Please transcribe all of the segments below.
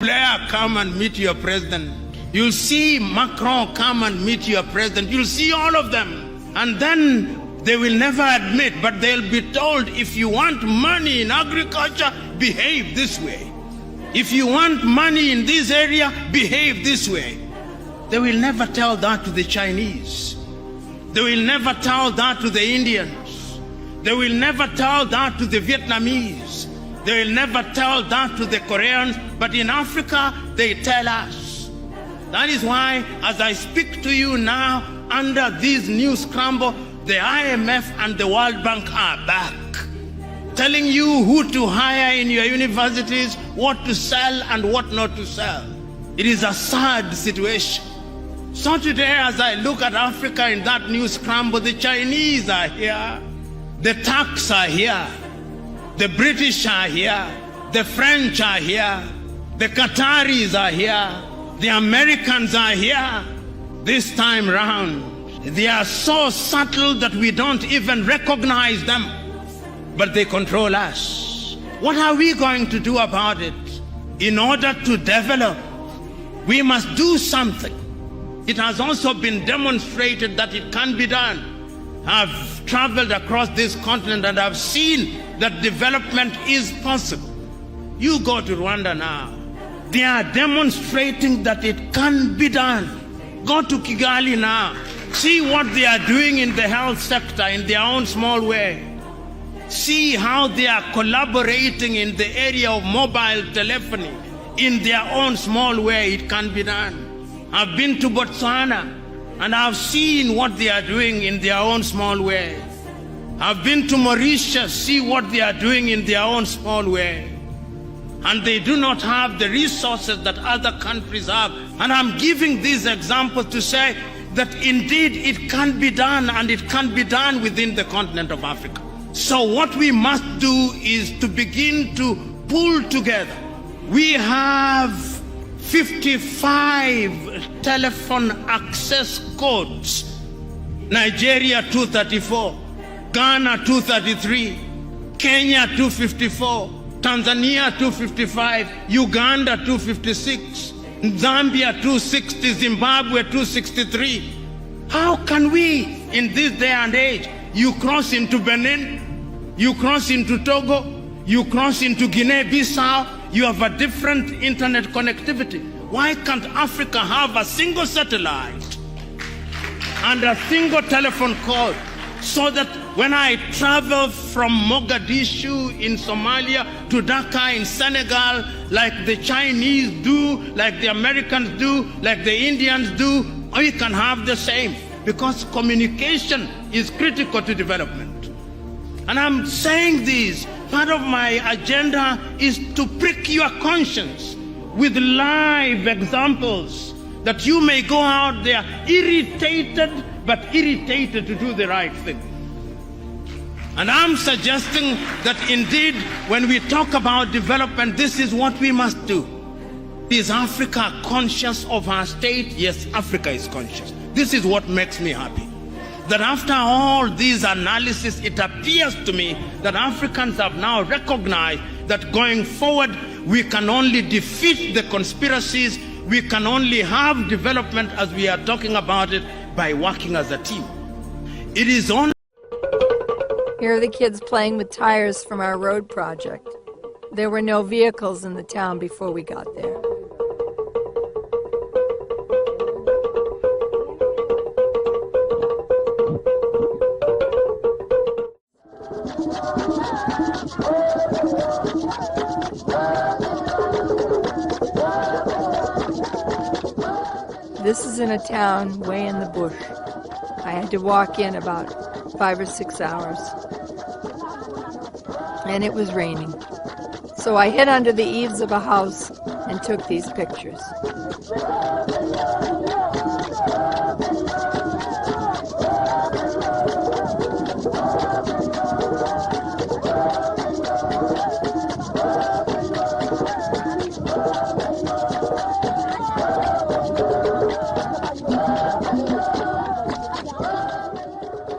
Blair come and meet your president. You'll see Macron come and meet your president. You'll see all of them. And then they will never admit, but they'll be told, if you want money in agriculture, behave this way. If you want money in this area, behave this way. They will never tell that to the Chinese. They will never tell that to the Indians. They will never tell that to the Vietnamese. They will never tell that to the Koreans, but in Africa, they tell us. That is why, as I speak to you now, under this new scramble, the IMF and the World Bank are back, telling you who to hire in your universities, what to sell and what not to sell. It is a sad situation. So today, as I look at Africa in that new scramble, the Chinese are here, the Turks are here, the British are here, the French are here, the Qataris are here, the Americans are here. This time round, they are so subtle that we don't even recognize them, but they control us. What are we going to do about it? In order to develop, we must do something. It has also been demonstrated that it can be done. I've traveled across this continent and I've seen that development is possible. You go to Rwanda now. They are demonstrating that it can be done. Go to Kigali now. See what they are doing in the health sector in their own small way. See how they are collaborating in the area of mobile telephony in their own small way. It can be done. I've been to Botswana and I've seen what they are doing in their own small way. I've been to Mauritius, see what they are doing in their own small way. And they do not have the resources that other countries have. And I'm giving these examples to say that indeed it can be done, and it can be done within the continent of Africa. So what we must do is to begin to pull together. We have 55 telephone access codes. Nigeria 234, Ghana 233, Kenya 254, Tanzania 255, Uganda 256, Zambia 260, Zimbabwe 263. How can we, in this day and age, you cross into Benin, you cross into Togo, you cross into Guinea-Bissau, you have a different internet connectivity. Why can't Africa have a single satellite and a single telephone code, so that when I travel from Mogadishu in Somalia to Dhaka in Senegal, like the Chinese do, like the Americans do, like the Indians do, we can have the same, because communication is critical to development. And I'm saying this, part of my agenda is to prick your conscience with live examples, that you may go out there irritated, but irritated to do the right thing. And I'm suggesting that indeed, when we talk about development, this is what we must do. Is Africa conscious of her state? Yes, Africa is conscious. This is what makes me happy. That after all these analysis, it appears to me that Africans have now recognized that going forward, we can only defeat the conspiracies, we can only have development as we are talking about it by working as a team. It is only... Here are the kids playing with tires from our road project. There were no vehicles in the town before we got there. This is in a town way in the bush. I had to walk in about 5 or 6 hours. And it was raining. So I hid under the eaves of a house and took these pictures.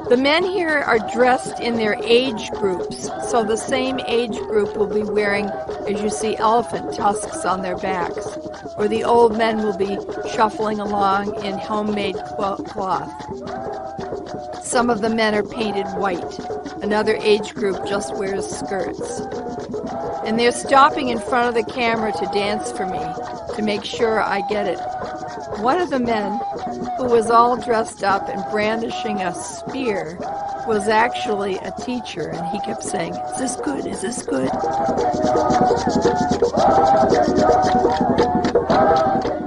The men here are dressed in their age groups, so the same age group will be wearing as you see elephant tusks on their backs, or the old men will be shuffling along in homemade cloth. Some of the men are painted white. Another age group just wears skirts. And they're stopping in front of the camera to dance for me, to make sure I get it. One of the men, who was all dressed up and brandishing a spear, was actually a teacher, and he kept saying, "Is this good? Is this good?"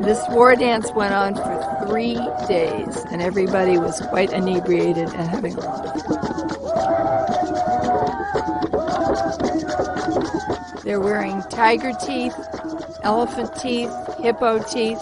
This war dance went on for 3 days, and everybody was quite inebriated and having a lot of fun. They're wearing tiger teeth, elephant teeth, hippo teeth.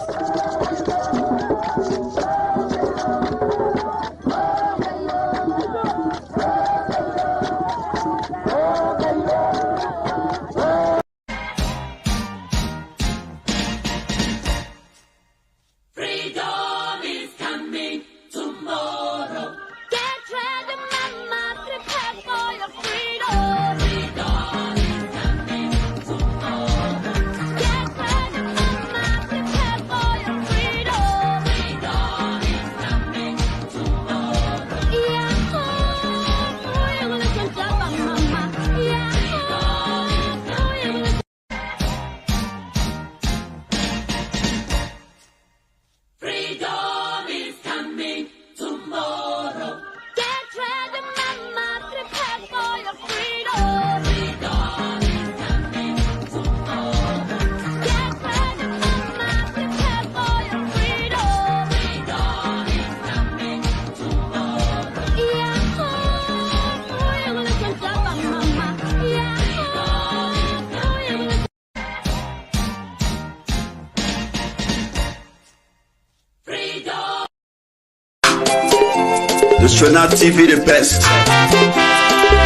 This should not TV the best.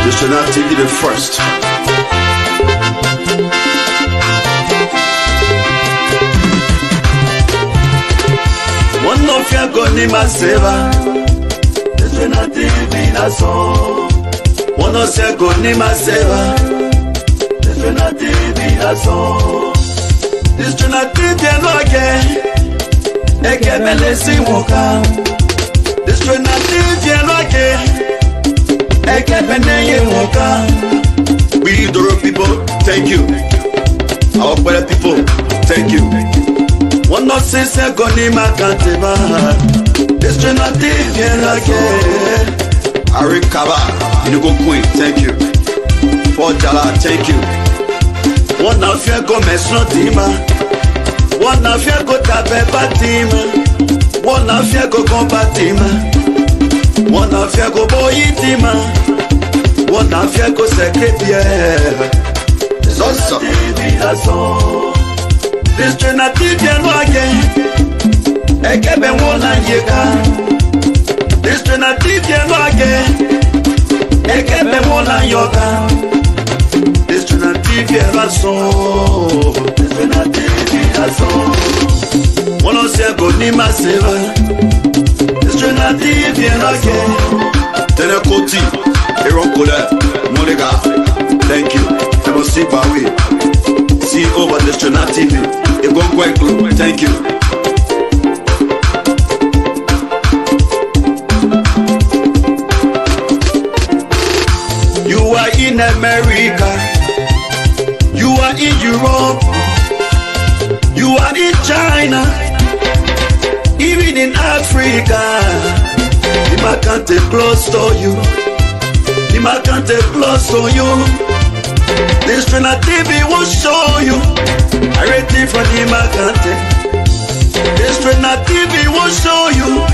This should not TV the first. One of your gonna my saver. This should not TV the song. One of your gonna my saver. This should not TV the song. This should not TV no again. Eke melesi woka. This should not TV no again. Eke beneye woka. We Doro people, thank you. Our brother people, thank you. One of since I got in my country, this should not TV no again. Arikaba, you go queen, thank you. For Jala, thank you. One of you go mess no tima. One of you go tape batima. One of you go combatima. One of you go boyitima. One of you go Saclepea. It's awesome. This train a TV and again. Ekebe wona yeka. This train a TV and again. Ekebe wona yoga. This train a TV and song. This train a TV and song. One of you go Nimba silver. This train a TV and again. Telekoti, Aaron Kola, Monica. Thank you. I will see Gbarwee. See over this train a TV. It go quite good. Thank you. You are in America. You are in Europe. You are in China. Even in Africa. Nimba can't take close to you. Nimba can't take close to you. This train of TV will show you. I rate it from Nimba can't take. This train of TV will show you.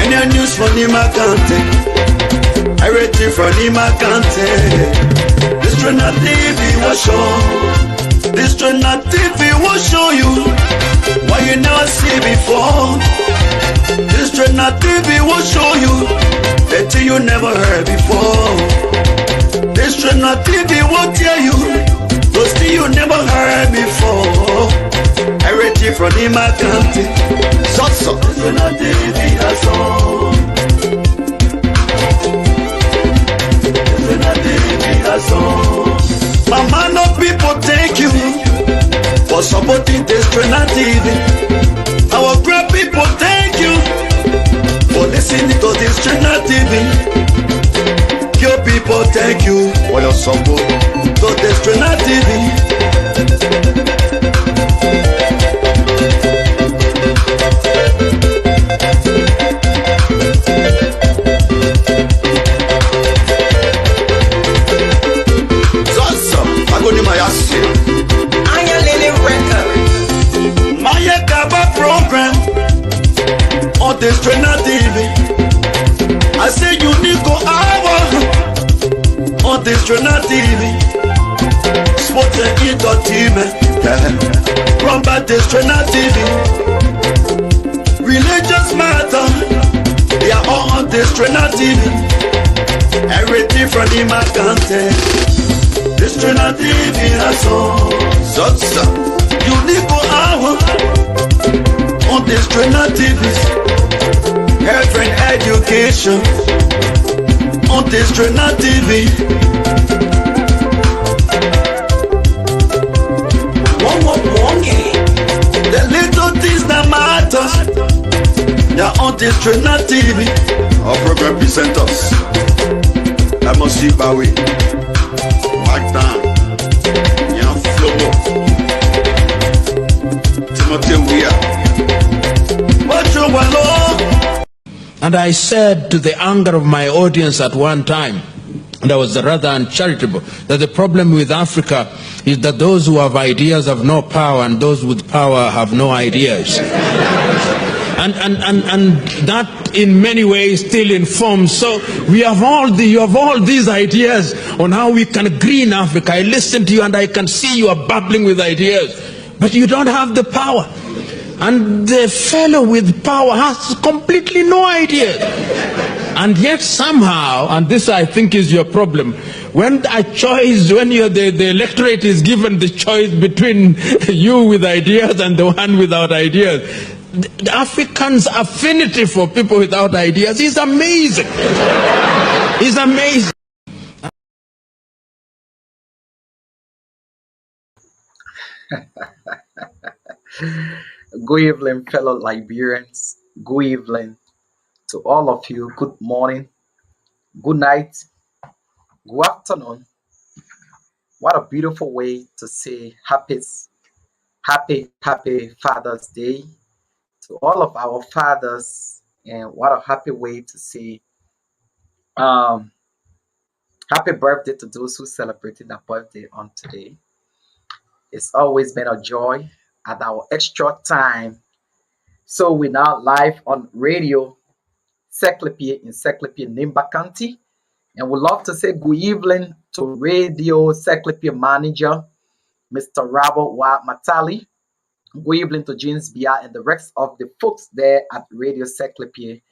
Any news from Nimba can't take. I rate it from Nimba can't take. This train of TV will show. This train of TV will show you what you never see before. This train of TV will show you that thing you never heard before. This train of TV will tell you those things you never heard before. I rate it from Nimba can't take. So. This train of TV that's all. This train of TV that's all. Mama, no people thank you. Trinidad TV. Our great people, thank you for listening to this Trinidad TV. Your people, thank you for your support to this Trinidad TV. Program on this Trinidad TV. I say unique hour on this Trinidad TV. Sports and entertainment run by this Trinidad TV. Religious matter, they are all on this Trinidad TV. Everything from the content, this Trinidad TV has all. So unique hour on this Trinidad TV, health and education on this Trinidad TV. The little things that matter, they're on this Trinidad TV. Our program presenters, I must see Gbarwee, Magdan, Yan Flow, Uriah. And I said to the anger of my audience at one time, and I was rather uncharitable, that the problem with Africa is that those who have ideas have no power and those with power have no ideas. And that in many ways still informs. So you have all these ideas on how we can green Africa. I listen to you and I can see you are bubbling with ideas, but you don't have the power. And the fellow with power has completely no idea. And yet somehow, and this I think is your problem, when the electorate is given the choice between you with ideas and the one without ideas, the Africans' affinity for people without ideas is amazing. It's amazing. Good evening, fellow Liberians. Good evening to all of you. Good morning, good night, good afternoon. What a beautiful way to say happy Father's Day to all of our fathers, and what a happy way to say happy birthday to those who celebrated their birthday on today. It's always been a joy at our extra time. So we're now live on radio Saclepea in Saclepea, Nimba County. And we'd love to say good evening to Radio Saclepea manager, Mr. Robert Matali. Good evening to James Bia and the rest of the folks there at Radio Saclepea.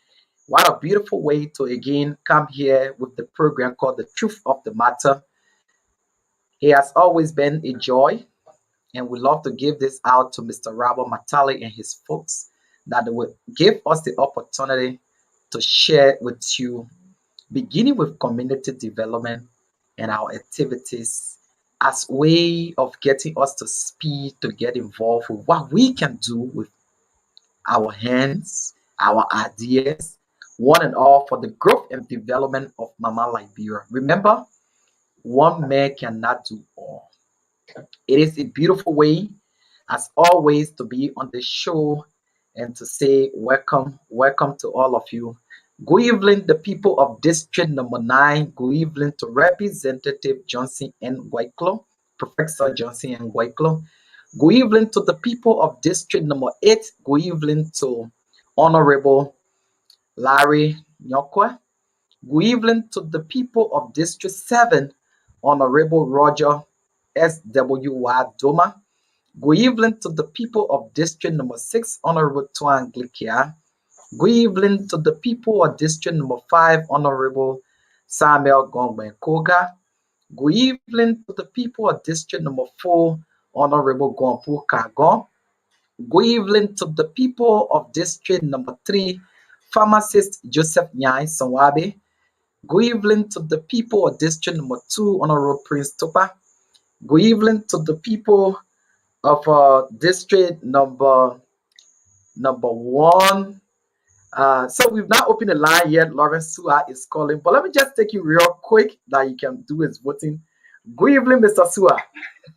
What a beautiful way to again come here with the program called The Truth of the Matter. It has always been a joy. And we love to give this out to Mr. Robert Matali and his folks, that they will give us the opportunity to share with you, beginning with community development and our activities as way of getting us to speed, to get involved with what we can do with our hands, our ideas, one and all for the growth and development of Mama Liberia. Remember, one man cannot do all. It is a beautiful way, as always, to be on the show and to say welcome to all of you. Good evening, the people of District Number 9. Good evening to Representative Johnson and Guayclo, Professor Johnson and Guayclo. Good evening to the people of District Number 8. Good evening to Honorable Larry Nyokwa. Good evening to the people of District 7, Honorable Roger S.W.Y. Doma. Good evening to the people of District Number 6, Honorable Tuan Glikia. Good evening to the people of District Number 5, Honorable Samuel Gongben Koga. Good evening to the people of District Number 4, Honorable Gompu Kagon. Good evening to the people of District Number 3, Pharmacist Joseph Nyai Sonwabe. Good evening to the people of District Number 2, Honorable Prince Topa. Good evening to the people of district number 1. So we've not opened the line yet. Lawrence Sua is calling, but let me just take you real quick that you can do his voting. Good evening, Mr. Sua.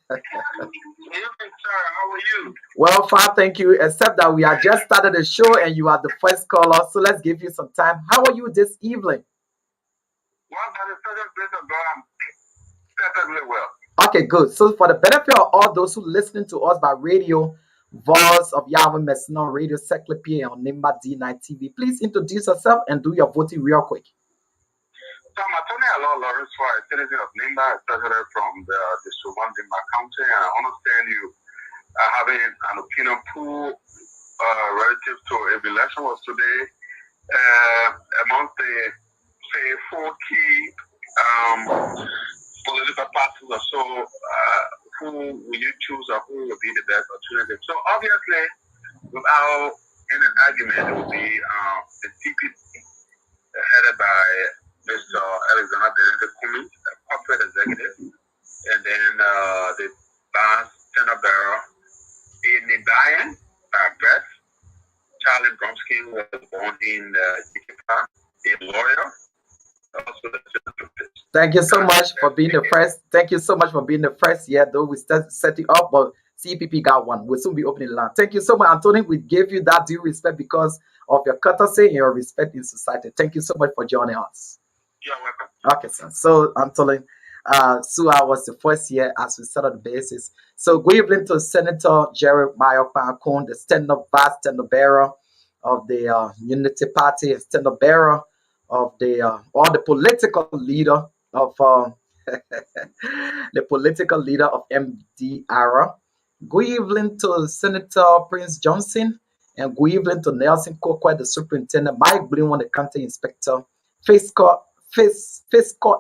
Good evening, sir. How are you? Well, fine, thank you. Except that we have just started the show and you are the first caller, so let's give you some time. How are you this evening? Well, by the special grace of God, I'm perfectly well. Okay, good. So for the benefit of all those who listening to us by radio, Voice of Yahweh Messina Radio, Saclepea on Nimba D9 TV, please introduce yourself and do your voting real quick. So I'm Attorney Law Lawrence for a citizen of Nimba, especially from the District 1 Nimba County, and I understand you are having an opinion pool relative to if the election was today. Amongst the, say, 4 key political parties or so, who will you choose or who will be the best alternative? So obviously, without any argument, it will be the CPP headed by Mr. Alexander Benedict, a corporate executive, and then the Vice Tenor Bearer, Edmund by birth, Charlie Bromsky, who was born in Jakarta, a lawyer. Thank you so much for being the first. Thank you so much for being the first. Yeah, though we set it up, but CPP got one. We'll soon be opening the line. Thank you so much, Anthony. We gave you that due respect because of your courtesy and your respect in society. Thank you so much for joining us. You're welcome. Okay, sir. So Anthony, Sua was the first year as we set up the basis. So good evening to Senator Jeremiah Pankun, the vice stand-up bearer of the Unity Party, stand-up bearer of the or the political leader of the political leader of MDR. Good evening to Senator Prince Johnson, and good evening to Nelson Kokwe, the superintendent, Mike Blin, the county inspector, fiscal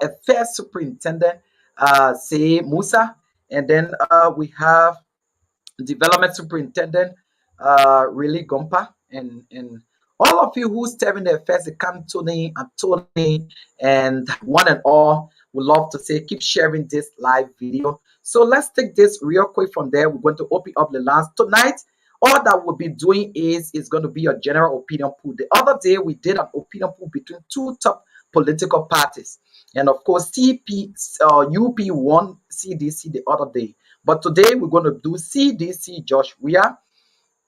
affairs superintendent, say Musa, and then we have development superintendent, Really Gompa, and all of you who's staring their face, Tony, and one and all, would love to say keep sharing this live video. So let's take this real quick from there. We're going to open up the lines tonight. All that we'll be doing is going to be a general opinion pool. The other day we did an opinion pool between 2 top political parties, and of course UP won CDC the other day. But today we're going to do CDC Josh Uriah,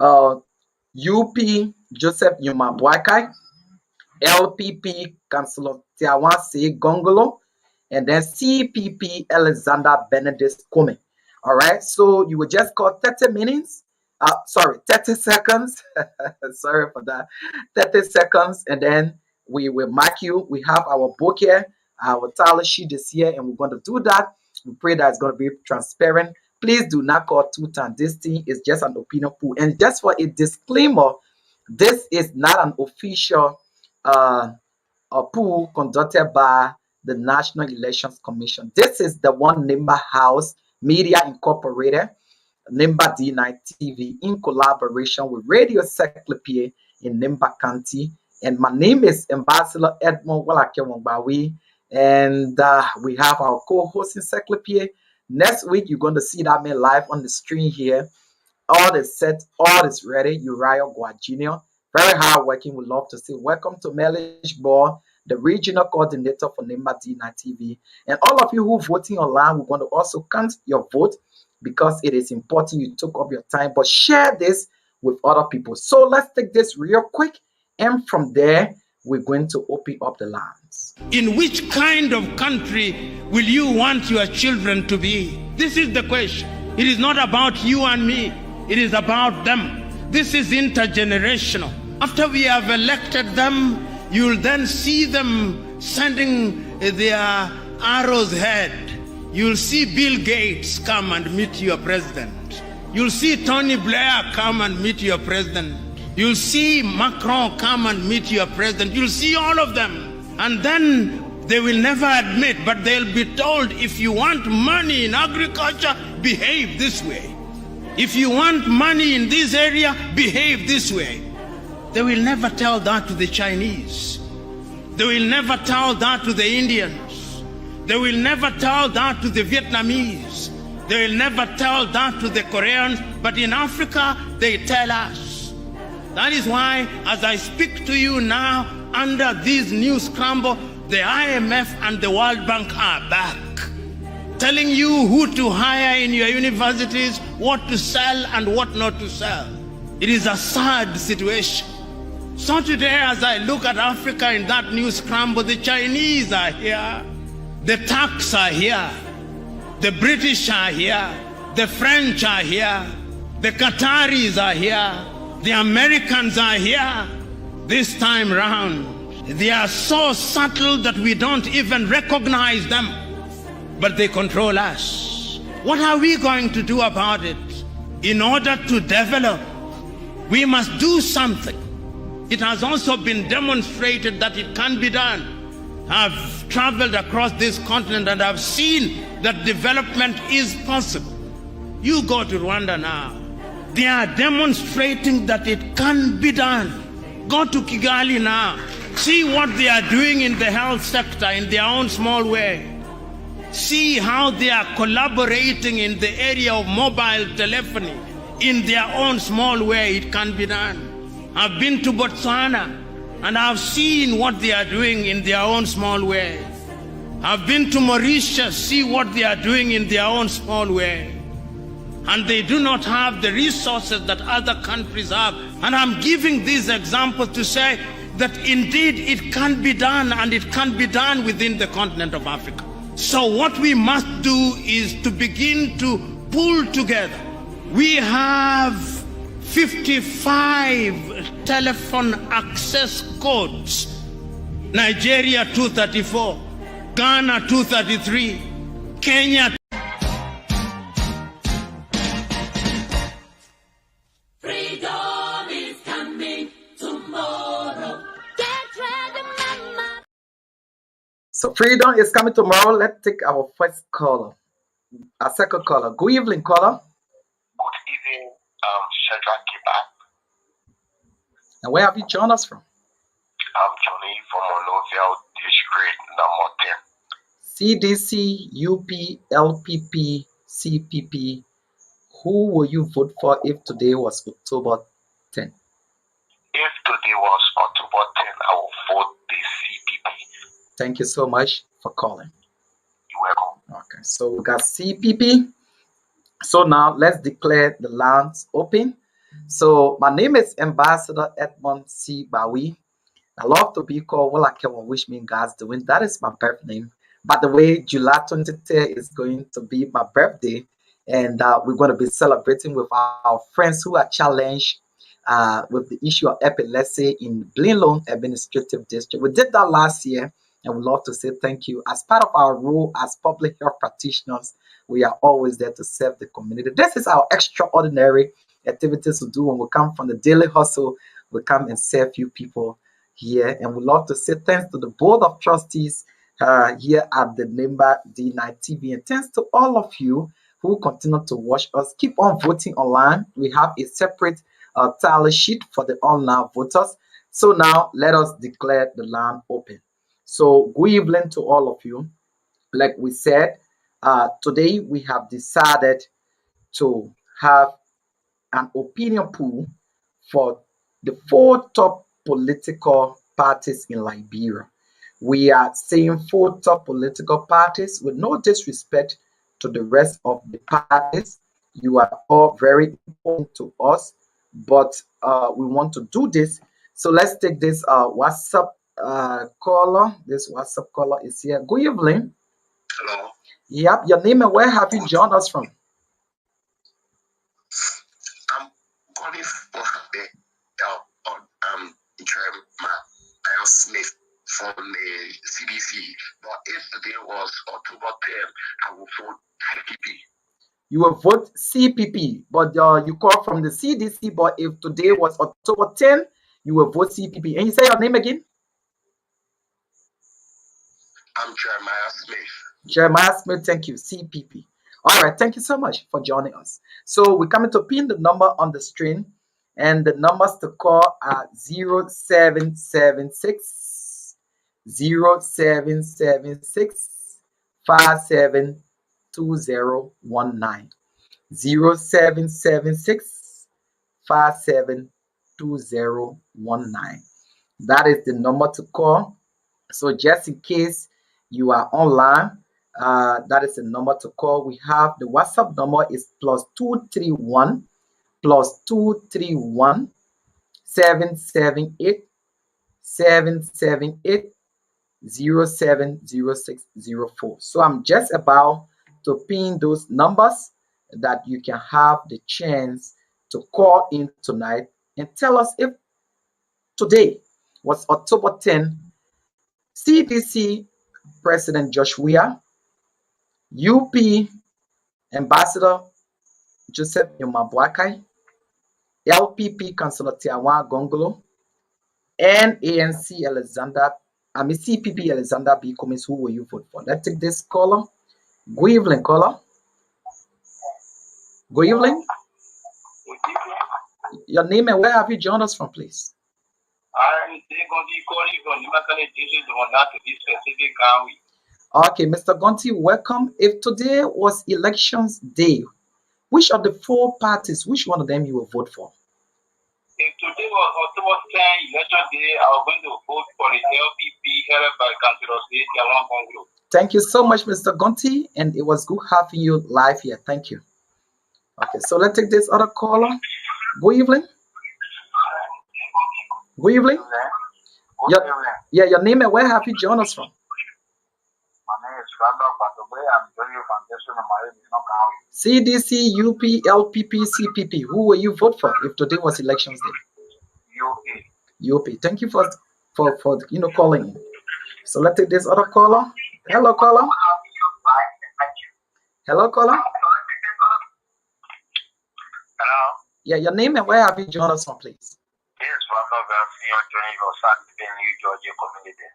UP Joseph Yuma Bwakai, LPP Councillor Tiawanse Gongolo, and then CPP Alexander Benedict Kome. All right, so you will just call 30 minutes. 30 seconds. Sorry for that. 30 seconds, and then we will mark you. We have our book here, our tally sheet this year, and we're going to do that. We pray that it's going to be transparent. Please do not call 2 times. This thing is just an opinion pool. And just for a disclaimer, this is not an official pool conducted by the National Elections Commission. This is the one Nimba House Media Incorporated, Nimba D9 TV, in collaboration with Radio Saclepea in Nimba County. And my name is Ambassador Edmund Walakewon Gbarwee, and we have our co-host in Saclepea. Next week, you're going to see that man live on the screen here. All is set, all is ready. Uriah Goah Jr., very hard working. We'd love to say welcome to Melish Ball, the regional coordinator for Nimba D9 TV. And all of you who are voting online, we're going to also count your vote because it is important you took up your time. But share this with other people. So let's take this real quick. And from there, we're going to open up the lines. In which kind of country will you want your children to be? This is the question. It is not about you and me. It is about them. This is intergenerational. After we have elected them, you'll then see them sending their arrows ahead. You'll see Bill Gates come and meet your president. You'll see Tony Blair come and meet your president. You'll see Macron come and meet your president. You'll see all of them. And then they will never admit, but they'll be told, if you want money in agriculture, behave this way. If you want money in this area, behave this way. They will never tell that to the Chinese. They will never tell that to the Indians. They will never tell that to the Vietnamese. They will never tell that to the Koreans, but in Africa, they tell us. That is why, as I speak to you now, under this new scramble, the IMF and the World Bank are back, telling you who to hire in your universities, what to sell and what not to sell. It is a sad situation. So today, as I look at Africa in that new scramble, the Chinese are here, the Turks are here, the British are here, the French are here, the Qataris are here, the Americans are here. This time round, they are so subtle that we don't even recognize them, but they control us. What are we going to do about it? In order to develop, we must do something. It has also been demonstrated that it can be done. I've traveled across this continent and I've seen that development is possible. You go to Rwanda now. They are demonstrating that it can be done. Go to Kigali now. See what they are doing in the health sector in their own small way. See how they are collaborating in the area of mobile telephony in their own small way. It can be done. I've been to Botswana and I've seen what they are doing in their own small way. I've been to Mauritius, see what they are doing in their own small way. And they do not have the resources that other countries have. And I'm giving these examples to say that indeed it can be done, and it can be done within the continent of Africa. So what we must do is to begin to pull together. We have 55 telephone access codes. Nigeria 234, Ghana 233, Kenya. Freedom is coming tomorrow. Get ready, mama. So freedom is coming tomorrow. Let's take our first caller. Our second caller. Good evening, caller. Good evening, Shadrach Kibak. And where have you joined us from? I'm Johnny from Monrovia District, number 10. CDC, UP, LPP, CPP. Who will you vote for if today was October 10? If today was October 10, I will vote the CPP. Thank you so much for calling. You're welcome. Okay, so we got CPP. So now let's declare the lines open. So my name is Ambassador Edmund C. Gbarwee. I love to be called Walakewon, which means God's doing. That is my birth name. By the way, July 23rd is going to be my birthday, and we're going to be celebrating with our friends who are challenged with the issue of epilepsy in Blinlow Administrative District. We did that last year, and we'd love to say thank you. As part of our role as public health practitioners, we are always there to serve the community. This is our extraordinary activities to do when we come from the daily hustle. We come and serve you people here, and we'd love to say thanks to the Board of Trustees here at the Nimba D9 TV, and thanks to all of you who continue to watch us. Keep on voting online. We have a separate tally sheet for the online voters. So now let us declare the line open. So good evening to all of you. Like we said, today we have decided to have an opinion poll for the 4 top political parties in Liberia. We are saying 4 top political parties with no disrespect to the rest of the parties. You are all very important to us, but we want to do this. So let's take this WhatsApp caller. This WhatsApp caller is here. Good evening. Hello. Yep, your name and where have you joined us from? I'm calling for the Uriah Smith from the CDC. But if today was October 10, I will vote CPP. You will vote CPP, but you call from the CDC. But if today was October 10, you will vote CPP. And you say your name again? I'm Jeremiah Smith. Jeremiah Smith, thank you. CPP. All right, thank you so much for joining us. So we're coming to pin the number on the screen, and the numbers to call are 0776 5723 572019. 0776 572019. That is the number to call. So just in case you are online, that is the number to call. We have the WhatsApp number is +231 +231 778 778 070604. So I'm just about to pin those numbers that you can have the chance to call in tonight and tell us if today was October 10, CDC President Joshua, UP Ambassador Joseph Yomabwakai, LPP Councillor Tiawa Gongolo, and ANC CPP Alexander B. Cummings. Who will you vote for? Let's take this caller. Good evening, caller. Good evening. Your name and where have you joined us from, please? I'm calling from Nimba district on that to this specific Gbarwee. Okay, Mr. Gonti, welcome. If today was elections day, which of the four parties, which one of them you will vote for? If today was October 10 election day, I was going to vote for the LPP headed by Councillor Tiawa. Thank you so much, Mr. Gonti, and it was good having you live here. Thank you. Okay, so let's take this other caller. Good evening. Good evening. Your name and where have you joined us from? My name is Randolph Batobwe. I'm joining you from District of Gbarwee. CDC, UP, LPP, CPP. Who will you vote for if today was elections day? UP. Thank you for calling in. So let's take this other caller. Hello, caller. Hello, caller. Hello. Yeah, your name and where have you joined us from, please? Yes, Randolph Garcia, joining your Saclepea, New Georgia community.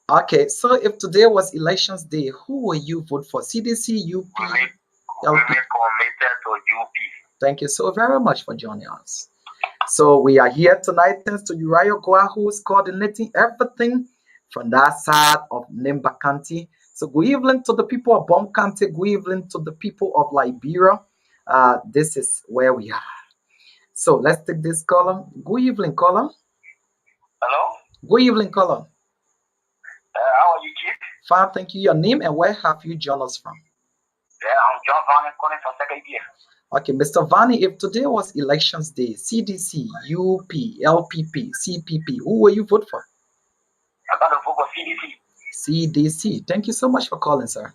Okay, so if today was elections day, who will you vote for? CDC, UP, We LP? committed to UP. Thank you so very much for joining us. So we are here tonight thanks to Uriah Goah, who is coordinating everything from that side of Nimba County. So good evening to the people of Bomb County. Good evening to the people of Liberia. This is where we are. So let's take this caller. Good evening, caller. Hello. Good evening, caller. How are you, Chief? Fine, thank you. Your name and where have you joined us from? I'm John Van calling from Saclepea. Okay, Mr. Vani, if today was elections day, CDC, UP, LPP, CPP, who will you vote for? I'm going to vote for CDC. CDC. Thank you so much for calling, sir.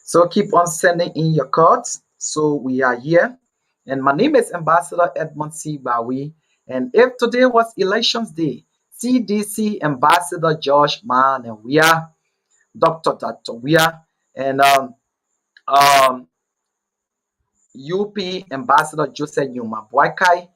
So keep on sending in your cards. So we are here. And my name is Ambassador Edmund Gbarwee. And if today was elections day, CDC Ambassador George Mann, and we are Dr. We are, and UP Ambassador Joseph Yomabwakai,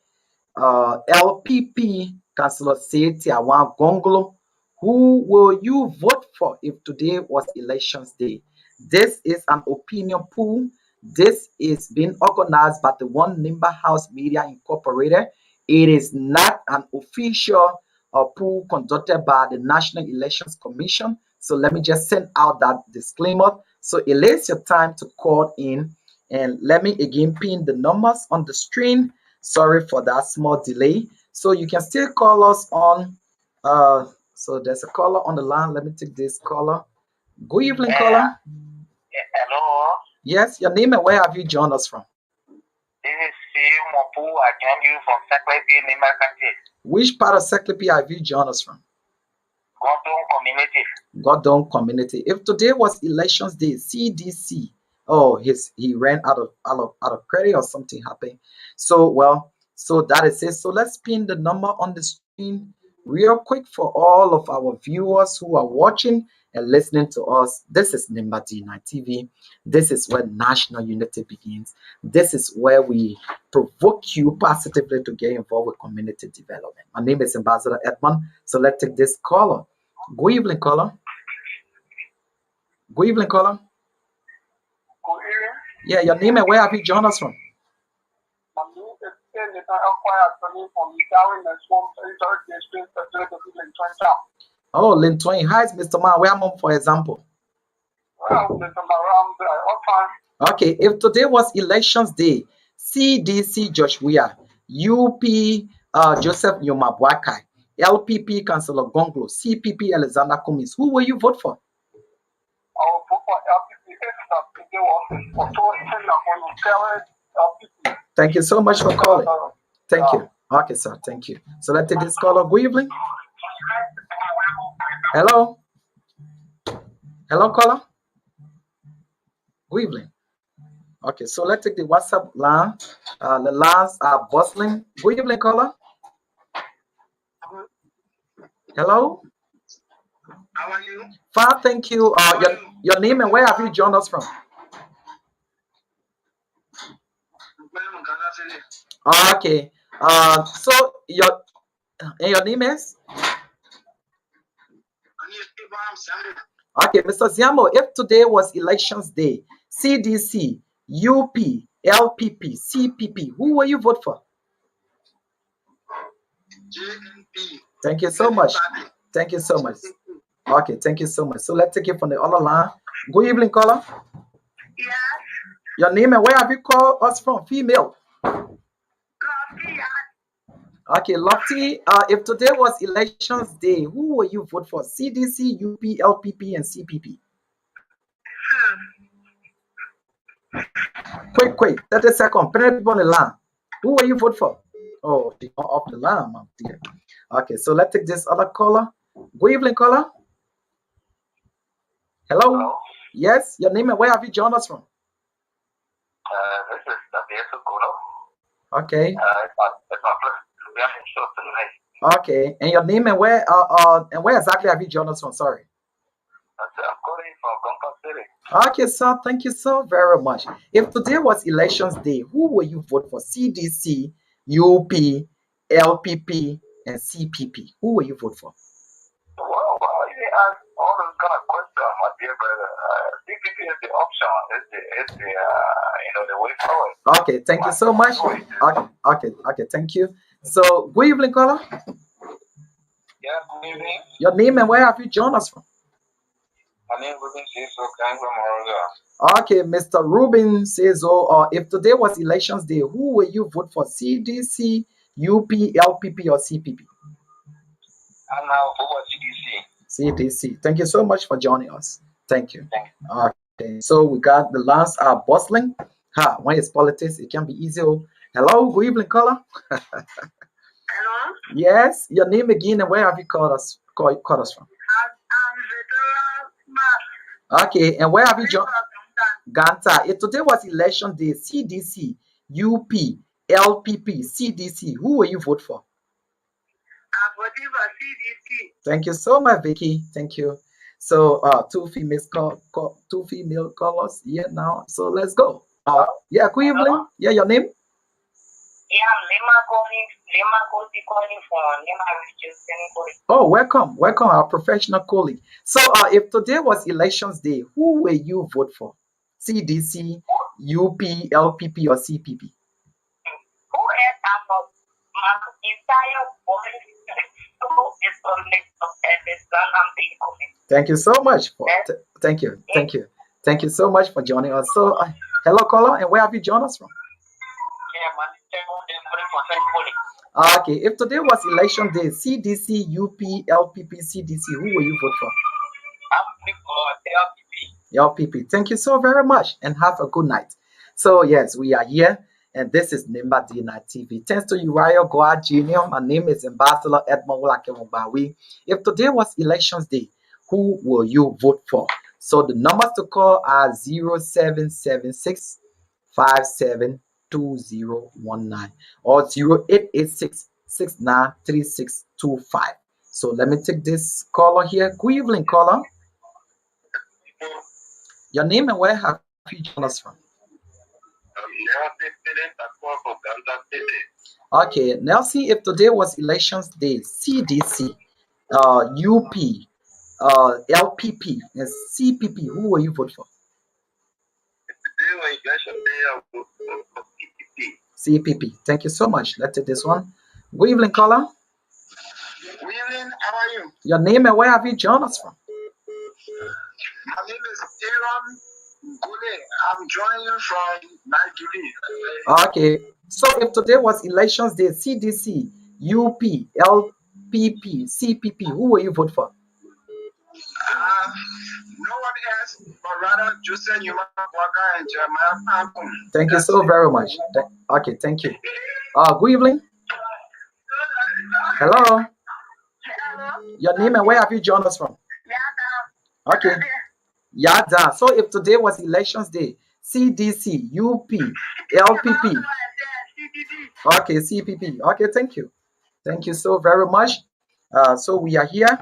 LPP Councillor Tiawa Gongolo. Who will you vote for if today was elections day? This is an opinion poll. This is being organized by the One Nimba House Media Incorporated. It is not an official poll conducted by the National Elections Commission. So let me just send out that disclaimer. So it is your time to call in. And let me again pin the numbers on the screen. Sorry for that small delay. So you can still call us on. So there's a caller on the line. Let me take this caller. Good evening, caller. Hello. Yes, your name and where have you joined us from? This is Steve Mopu. I joined you from Saclepea, Nimba County. Which part of Saclepea have you joined us from? Godon community. Godon community. If today was elections day, CDC. Oh, he ran out of credit or something happened. So that is it. So let's pin the number on the screen real quick for all of our viewers who are watching and listening to us. This is Nimba D9 TV. This is where national unity begins. This is where we provoke you positively to get involved with community development. My name is Ambassador Edmund. So let's take this caller. Good evening, caller. Good evening, caller. Yeah, your name and where have you joined us from? Oh, Lin Twain. Hi, Mr. Man. Where am I, for example? Well, it's around what time? Okay, if today was elections day, CDC Joshua, UP Joseph Nyomabwakai, LPP Councillor Gonglo, CPP Alexander Cummings, who will you vote for? I will vote for LPP if today was for 2010 upon LPP. Thank you so much for calling. Thank you. Okay, sir. Thank you. So let's take this caller. Good evening. Hello. Hello, caller. Good evening. Okay, so let's take the WhatsApp line. The lines are bustling. Good evening, caller. Hello. How are you? Fine, thank you. Your name and where have you joined us from? Okay. So your name is? Okay, Mr. Ziamo, if today was elections day, CDC, UP, LPP, CPP, who will you vote for? JNP. Thank you so much. Thank you so much. Okay, thank you so much. So let's take it from the other line. Good evening, caller. Yes. Your name and where have you called us from? Female. Okay, Lofty. If today was elections day, who will you vote for? CDC, UP, LPP, and CPP. Quick, 30 seconds. Put people on the line. Who will you vote for? Oh, she's not off the line, my dear. Okay, so let's take this other caller. Good evening, caller. Hello. Yes, your name and where have you joined us from? This is the Goah. Okay. It's my first show tonight. Okay, and your name and where exactly have you joined us from? Sorry. I'm calling from Goah City. Okay, sir. Thank you so very much. If today was elections day, who will you vote for? CDC, UP, LPP, and CPP. Who will you vote for? Well, you ask all those kind of questions, my dear brother. CPP is the option. It's the way forward. Okay, thank you so much. Okay, thank you. So, good evening, caller. Yeah, good evening. Your name and where have you joined us from? My name is Ruben Ciso, I'm from Oregon. Okay, Mr. Ruben says, if today was elections day, who will you vote for? CDC, UP, LPP, or CPP? I'm now for CDC. CDC. Thank you so much for joining us. Thank you. Okay, so we got the lines are bustling. When it's politics, it can be easy. Hello, good evening, caller. Hello? Yes, your name again and where have you called us from? Okay, and where have you joined? Ganta. If today was election day, CDC, UP, LPP, CDC, who will you vote for? I'm voting for CDC. Thank you so much, Vicky. Thank you. So, two female callers here now. So let's go. Yeah, good evening. Yeah, your name? Yeah, I'm calling from region. Oh, welcome, our professional colleague. So, if today was elections day, who will you vote for? CDC, UP, LPP, or CPP? Who else about my entire body is a mix of everything I'm being coming. Thank you so much. Thank you so much for joining us. So, hello, caller, and where have you joined us from? Okay, if today was election day, CDC, UP, LPP, CDC, who will you vote for? LPP. Thank you so very much and have a good night. So, yes, we are here and this is Nimba D9 TV. Thanks to Uriah, Goah Jr. My name is Ambassador Edmund Walakewon Gbarwee. If today was elections day, who will you vote for? So, the numbers to call are 0776 572019 or 0886 693625. So let me take this caller here. Good evening, caller. Your name and where have you joined us from? Okay, now see if today was elections day, CDC, UP, LPP, and CPP, who will you vote for? CPP. Thank you so much. Let's take this one. Good evening, caller. Good evening. How are you? Your name and where have you joined us from? My name is Aaron I'm joining from Nigeria. Okay. So if today was elections day, CDC, UP, LPP, CPP, who will you vote for? No one else, but rather Joseph Yuma Waka and Jeremiah Pampum. Thank you so very much. Okay, thank you. Good evening. Hello. Your name and where have you joined us from? Okay. Yada. So if today was elections day, CDC, UP, LPP. Okay, CPP. Okay, thank you. Thank you so very much. So we are here,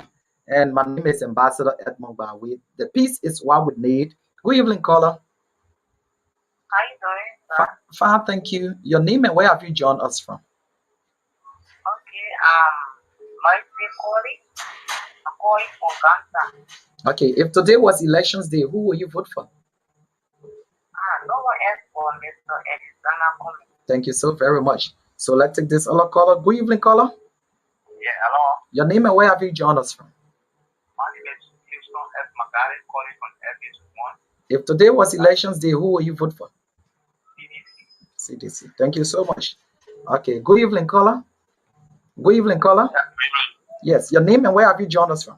and my name is Ambassador Edmund Gbarwee. The peace is what we need. Good evening, caller. How you doing? Fine, thank you. Your name and where have you joined us from? Okay, my calling. I'm calling from Ghana. Okay, if today was elections day, who will you vote for? No one else for Mr. Edmund. Thank you so very much. So let's take this other caller. Good evening, caller. Yeah, hello. Your name and where have you joined us from? My name is Houston F. McGarry, calling from FS1. If today was elections day, who will you vote for? CDC. CDC. Thank you so much. Okay, good evening, caller. Good evening, caller. Yes, your name and where have you joined us from?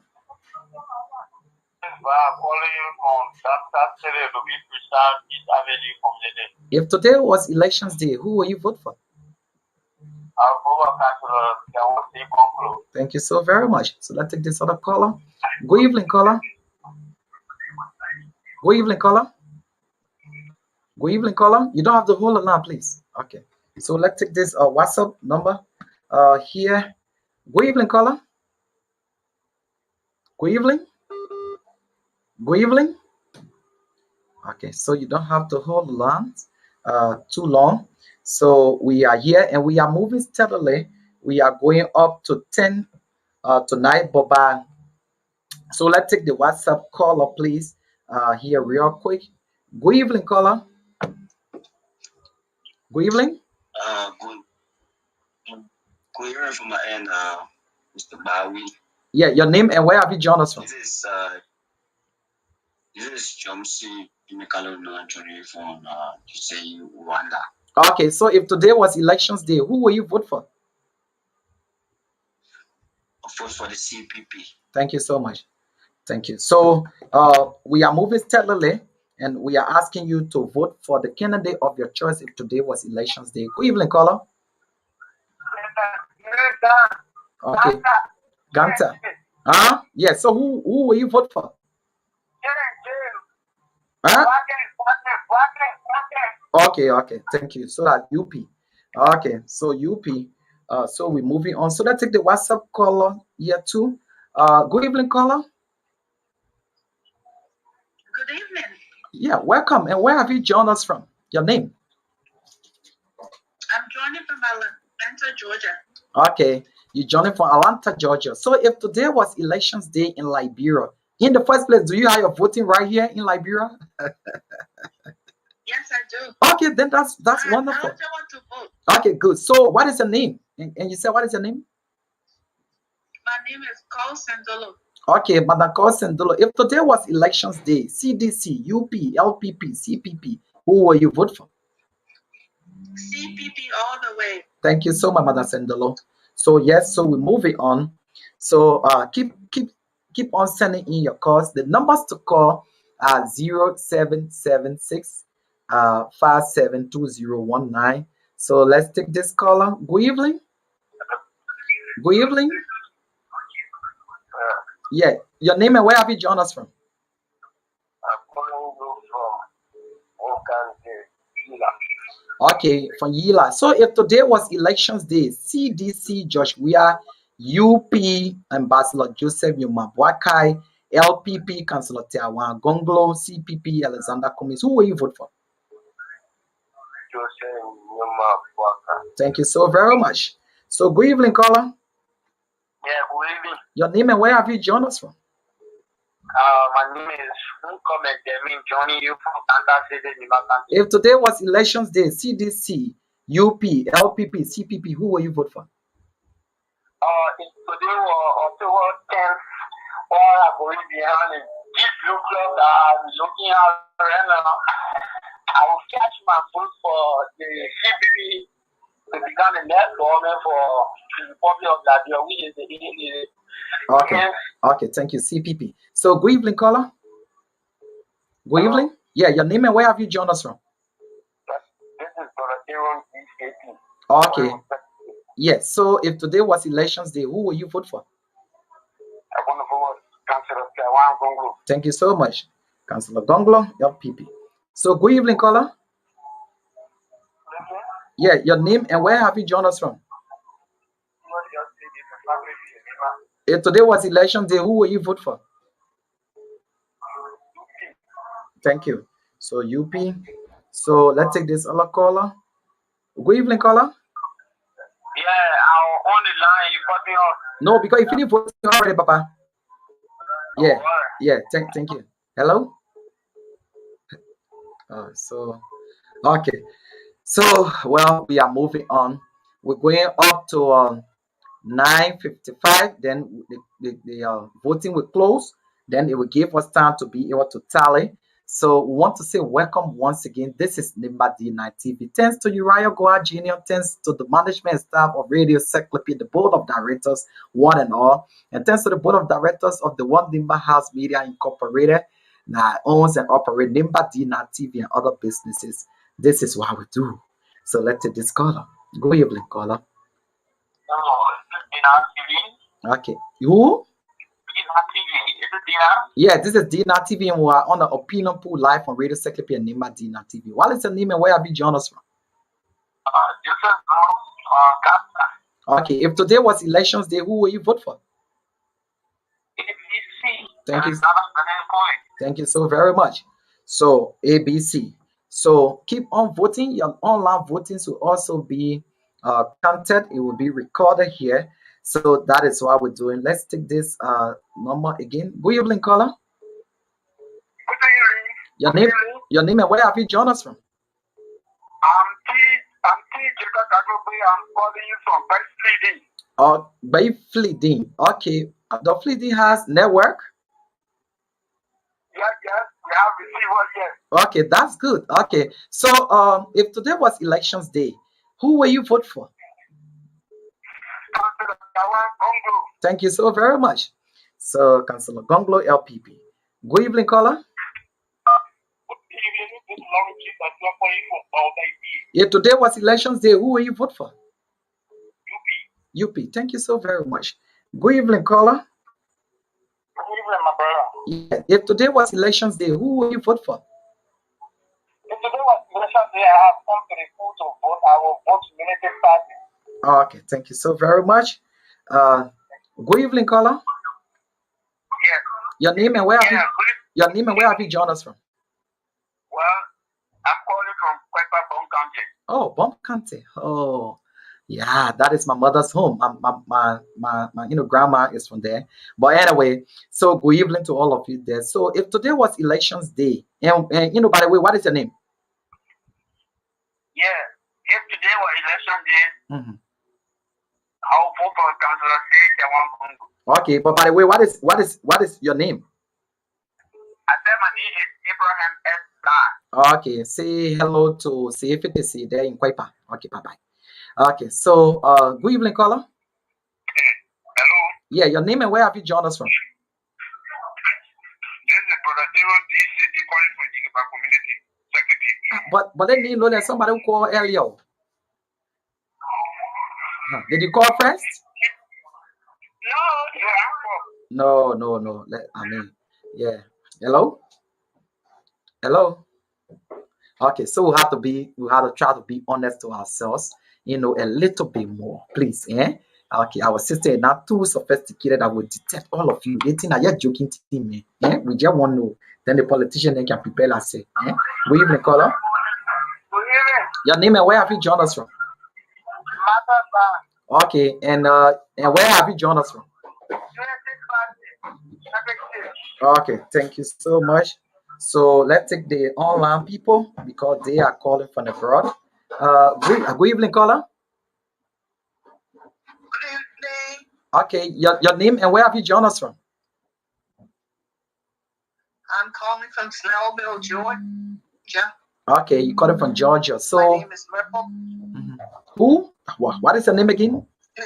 Calling you from Dr. Sele to be precise, East Avenue from Lede. If today was elections day, who will you vote for? I'll go back to Thank you so very much. So let's take this other caller. Good evening, caller. Good evening, caller. Good evening, caller. You don't have to hold it now, please. Okay. So let's take this WhatsApp number here. Good evening, caller. Good evening. Good evening. Okay, so you don't have to hold on too long. So we are here and we are moving steadily. We are going up to 10 tonight, Boba. So let's take the WhatsApp caller, please, here real quick. Good evening, caller. Good evening. Good evening from my end, Mr. Gbarwee. Yeah, your name and where have you joined us from? This is Chomsi Imekalo joining from Rwanda. Okay, so if today was elections day, who will you vote for? I vote for the CPP. Thank you so much. Thank you. So we are moving steadily and we are asking you to vote for the candidate of your choice if today was elections day. Good evening, caller. Okay. Ganta. Yeah, so who will you vote for? Huh? Okay, thank you. So that UP. Okay, so UP. So we're moving on. So let's take the WhatsApp caller here too. Good evening, caller. Good evening. Yeah, welcome. And where have you joined us from? Your name? I'm joining from Atlanta, Georgia. Okay, you joining from Atlanta, Georgia. So if today was elections day in Liberia, in the first place, do you have your voting right here in Liberia? Yes, I do. Okay, then that's wonderful. I also want to vote. Okay, good. So what is your name? And you said what is your name? My name is Carl Sandolo. Okay, Madam Kosendolo, if today was elections day, CDC, UP, LPP, CPP, who will you vote for? CPP all the way. Thank you so much, Madam Sendolo. So yes, so we're moving on. So keep on sending in your calls. The numbers to call are 0776 572019. So let's take this caller. Good evening. Good evening. Yeah, your name and where have you joined us from? I'm calling you from Okay, from Yila. So if today was elections day, CDC Joshua, UP Ambassador Joseph Yumabwakai, LPP Councillor Tiawan Gonglo, CPP Alexander Cummings, who will you vote for? Joseph Yumabwakai. Thank you so very much. So good evening, caller. Yeah, good evening. Your name and where have you joined us from? My name is joining you from Kansas City, Nimba. If today was elections day, CDC, UP, LPP, CPP, who will you vote for? If today was October 10th, while I'm going behind the deep blue club that I'm looking at right now, I will catch my vote for the CPP to become the next government for the Republic of Liberia, which is the Okay. Okay. Thank you, CPP. So, good evening, caller. Good evening. Yeah, your name and where have you joined us from? This is Walakewon, DCP. Okay. Yes. So, if today was elections day, who will you vote for? I want to vote Councillor Kawan Gonglo. Thank you so much, Councillor Gonglo, LPP. So, good evening, caller. Yeah, your name and where have you joined us from? If today was election day, who will you vote for? Thank you. So, UP. So, let's take this other caller. Good evening, caller. Yeah, I'm on the line. You cut me off. No, because if you didn't vote already, Papa. Yeah, yeah. Thank you. Hello. Okay. So, well, we are moving on. We're going up to 9:55. Then the voting will close. Then it will give us time to be able to tally. So we want to say welcome once again. This is Nimba D9 TV. Thanks to Uriah Goah Jr. Thanks to the management and staff of Radio Saclepea, the board of directors, one and all. And thanks to the board of directors of the One Nimba House Media Incorporated that owns and operates Nimba D9 TV and other businesses. This is what we do. So let's take this caller. Go evening, caller. Okay. Who? Yeah, this is Dina TV and we are on the opinion pool live on Radio Saclepea and Nimba Dina TV. What is your name and where have you joined us from? Okay, if today was elections day, who will you vote for? Thank you. Thank you so very much. So ABC. So keep on voting. Your online voting will also be counted. It will be recorded here. So that is what we're doing. Let's take this number again. Good evening, caller. Your name and where have you joined us from? I'm calling you from Bayfleeding. Okay. The Fleeding has network. Yes, we have receiver, yes. Okay, that's good. Okay. So if today was elections day, who will you vote for? Thank you so very much. So, Councillor Gonglo, LPP. Good evening, caller. If today was elections day, who will you vote for? UP. Thank you so very much. Good evening, caller. Good evening, my brother. Yeah. If today was elections day, who will you vote for? If today was elections day, I have come to the pool to vote. I will vote Unity Party. Okay, thank you so very much. Good evening, caller. Yes. Your name and where have you joined us from? Well, I'm calling from Quepa, Bond County. Oh, Bond County. Oh, yeah, that is my mother's home. My grandma is from there. But anyway, so good evening to all of you there. So if today was elections day, and by the way, what is your name? Yeah, if today was election day, I'll vote for Councillor Kawan. Okay, but by the way, what is your name? I said my name is Abraham S. Blah. Okay, say hello to CFTC there in Kwaipa. Okay, bye bye. Okay, so good evening, caller. Hello. Yeah, your name and where have you joined us from? This is Brother DCP calling from Gbarwee community secretary. But then you know there's somebody who called earlier. Did you call first? No. Yeah. Hello. Okay, so we have to try to be honest to ourselves, a little bit more, please. Okay, our sister is not too sophisticated. I will detect all of you. They think I just joking to me. We just want to know. Then the politician then can prepare us. Good evening, caller. Good evening. Your name and where have you joined us from? Okay, and where have you joined us from? Okay, thank you so much. So let's take the online people because they are calling from abroad. Good evening, caller. Good evening. Okay, your name and where have you joined us from? I'm calling from Snellville, Georgia. Okay, you calling from Georgia. My So name is Myrtle. who? What is your name again? Do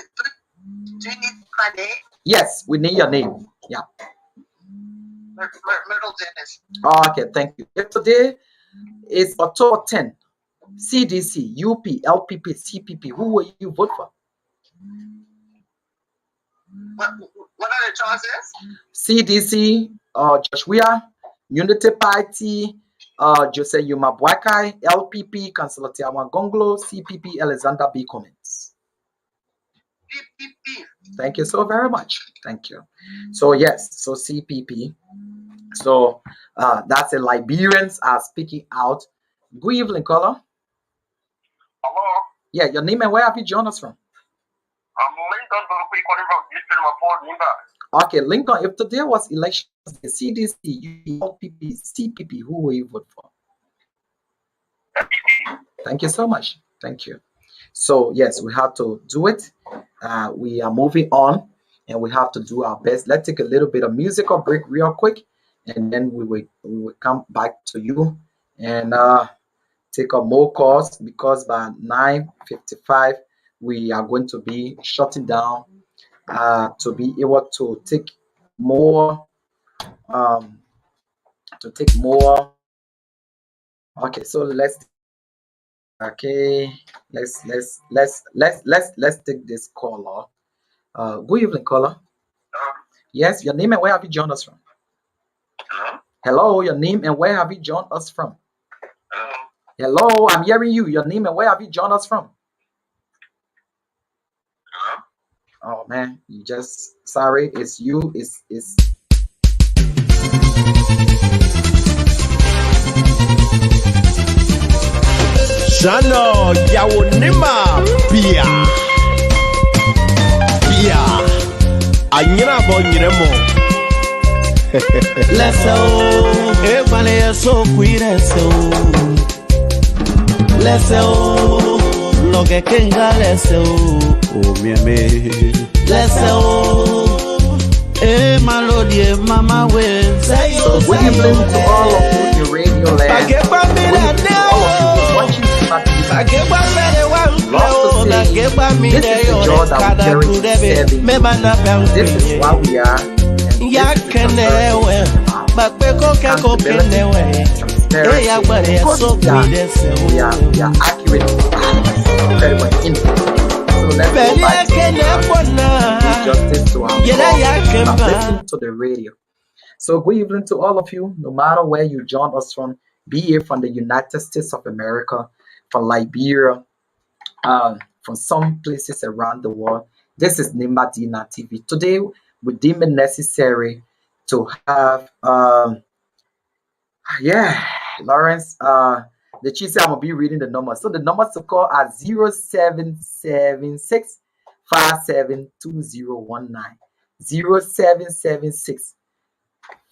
you need my name? Yes, we need your name. Yeah. Myrtle Dennis. Okay, thank you. If today is October 10, CDC, UP, LPP, CPP, who will you vote for? What are the choices? CDC, Joshua, Unity Party, Jose Yuma Bwakai, LPP, Councillor Tiawan Gonglo, CPP, Alexander B. Cummins. PPP. Thank you so very much. Thank you. So yes, so CPP. So that's the Liberians are speaking out. Good evening, caller. Hello. Yeah, your name and where have you joined us from? I'm Lincoln Bulupi calling from Eastern Mapole, Nimba. Okay, Lincoln, if today was elections, the CDC, LPP, CPP, who will you vote for? Thank you so much. Thank you. So, yes, we have to do it. We are moving on and we have to do our best. Let's take a little bit of musical break real quick and then we will come back to you and take up more calls because by 9:55 we are going to be shutting down to be able to take more okay, so let's take this caller. Good evening, caller. Yes, your name and where have you joined us from? Hello? Hello, your name and where have you joined us from? Hello? Hello, I'm hearing you. Your name and where have you joined us from? Hello? Oh man, you just sorry, it's you, it's Shano yawo Nimba Pia Anyina bo nyiremo Leso Ekwale so kuireso Leso Loge kenga leso O mieme Leso Malodie mama we say so good evening to all of you in radio land. Good evening to all of you watching this is the joy that we carry to serving. This is why we are. We are accurate. Very much in. So let's go back to justice to our cause. Listen to the radio. So good evening to all of you, no matter where you join us from, be it from the United States of America, from Liberia, from some places around the world. This is Nimba Dina TV. Today, we deem it necessary to have, Lawrence, the chief said I'm going to be reading the numbers. So the numbers to call are 0776 572019. 0776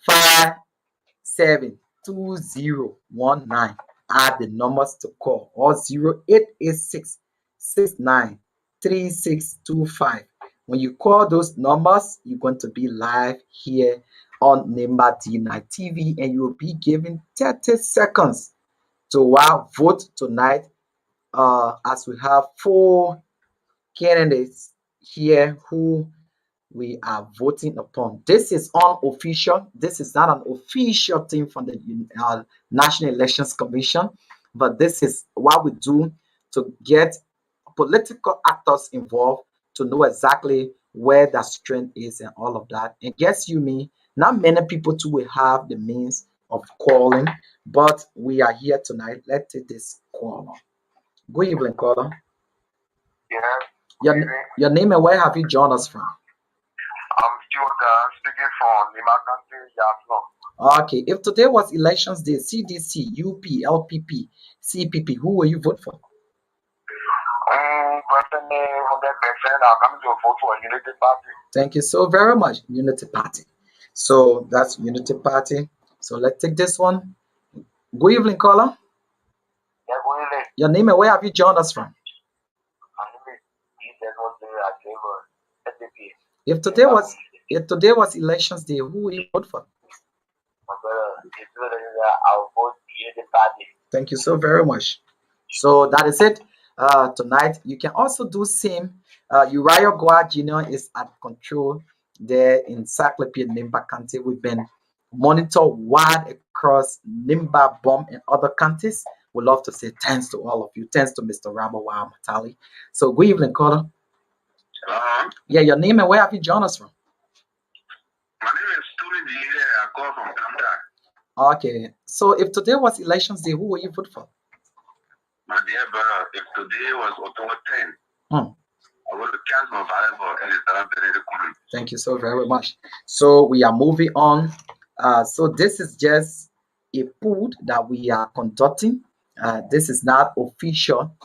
572019 are the numbers to call, or 0886 693625. When you call those numbers, you're going to be live here on Nimba D9 TV and you will be given 30 seconds to vote tonight as we have 4 candidates here who we are voting upon. This is unofficial. This is not an official thing from the National Elections Commission, but this is what we do to get political actors involved to know exactly where the strength is and all of that. And guess you me, not many people too will have the means of calling, but we are here tonight. Let's take this caller. Good evening, caller. Yeah. Your name and where have you joined us from? I'm still speaking from Nimba County, Yafno. Okay, if today was elections day, CDC, UP, LPP, CPP, who will you vote for? Personally, 100%, I'm coming to vote for Unity Party. Thank you so very much, Unity Party. So that's Unity Party. So let's take this one. Good evening, caller. Yeah, good evening. Your name and where have you joined us from? If today was elections day, who will you vote for? I'll vote Unity Party. Thank you so very much. So that is it tonight. You can also do same. Uriah Goah Jr. is at control there in Saclepea, Nimba County. We've been monitor wide across Nimba, Bomb, and other counties. We'd love to say thanks to all of you. Thanks to Mr. Rabawa Matali. So good evening, caller. Yeah, your name and where have you joined us from? My name is Tony Dile. I call from Canada. Okay, so if today was elections day, who will you vote for? My dear brother, if today was October 10, Hmm. I would have cast my ballot for Elizabeth. Thank you so very much. So we are moving on. So this is just a poll that we are conducting. This is not official.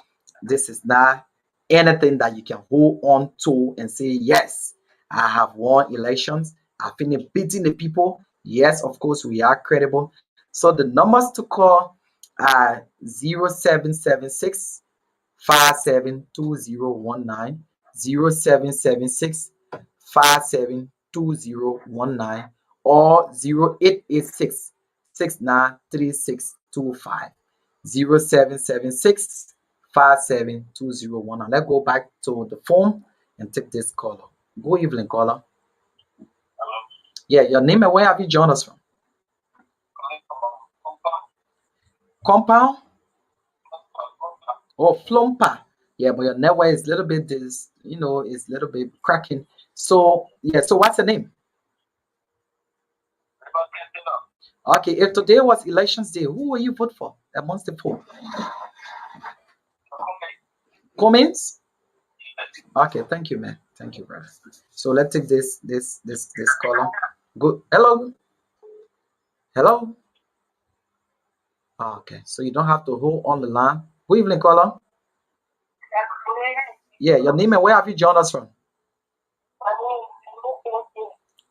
This is not anything that you can hold on to and say, yes, I have won elections. I finished beating the people. Yes, of course, we are credible. So the numbers to call are 0776 572019, 0776 572019, or 0886 693625. 0776 572019. Let's go back to the phone and take this caller. Good evening, caller. Hello. Yeah, your name and where have you joined us from? Compound? Oh, Flumpa. Yeah, but your network is a little bit this, it's a little bit cracking. So yeah, so what's the name? Okay, if today was elections day, who will you vote for amongst the four? Comments? Okay, thank you, man. Thank you, brother. So let's take this caller. Good. Hello. Hello. Okay, so you don't have to hold on the line. Good evening, caller. Yeah, your name and where have you joined us from?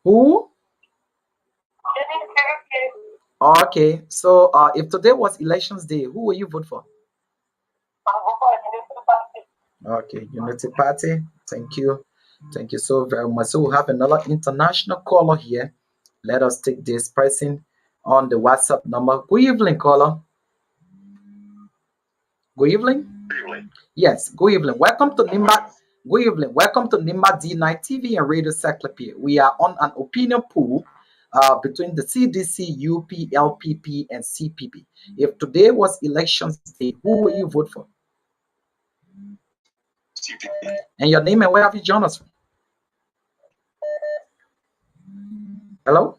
Who? Okay, so if today was elections day, who will you vote for? Okay, Unity Party. Thank you. Thank you so very much. So we have another international caller here. Let us take this person on the WhatsApp number. Good evening, caller. Good evening. Yes, good evening. Welcome to Nimba. Good evening. Welcome to Nimba D9 TV and Radio Saclepea. We are on an opinion poll between the CDC, UP, LPP, and CPP. If today was elections day, who will you vote for? CPP. And your name and where have you joined us from? Hello?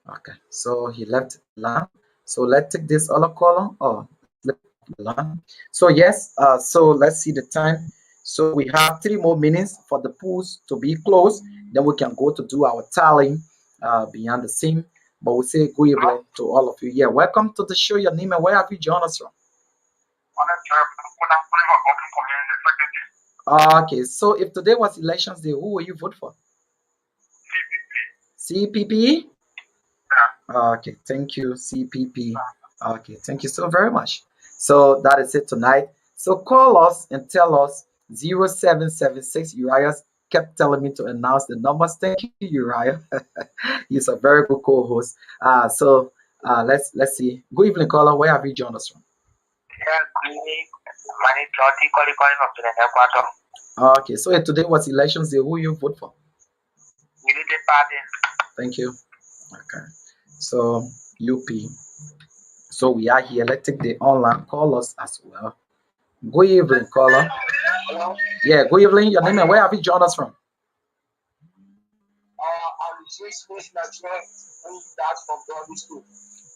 Okay, so he left the line. So let's take this other caller. Oh, left the line. So yes, so let's see the time. So we have 3 more minutes for the polls to be closed. Then we can go to do our tallying beyond the scene. But we say good evening to all of you. Yeah, welcome to the show. Your name and where have you joined us from? Okay, so if today was elections day, who will you vote for? CPP? Okay, thank you, CPP. Okay, thank you so very much. So that is it tonight. So call us and tell us 0776. Uriah kept telling me to announce the numbers. Thank you, Uriah. He's a very good co-host. So let's see. Good evening, caller. Where have you joined us from? Okay, so if today was elections day, who you vote for? Thank you. Okay, so UP. So we are here. Let's take the online callers as well. Good evening, caller. Hello. Yeah, good evening. Your name and where have you joined us from? I'm just that's from Gbarwee School.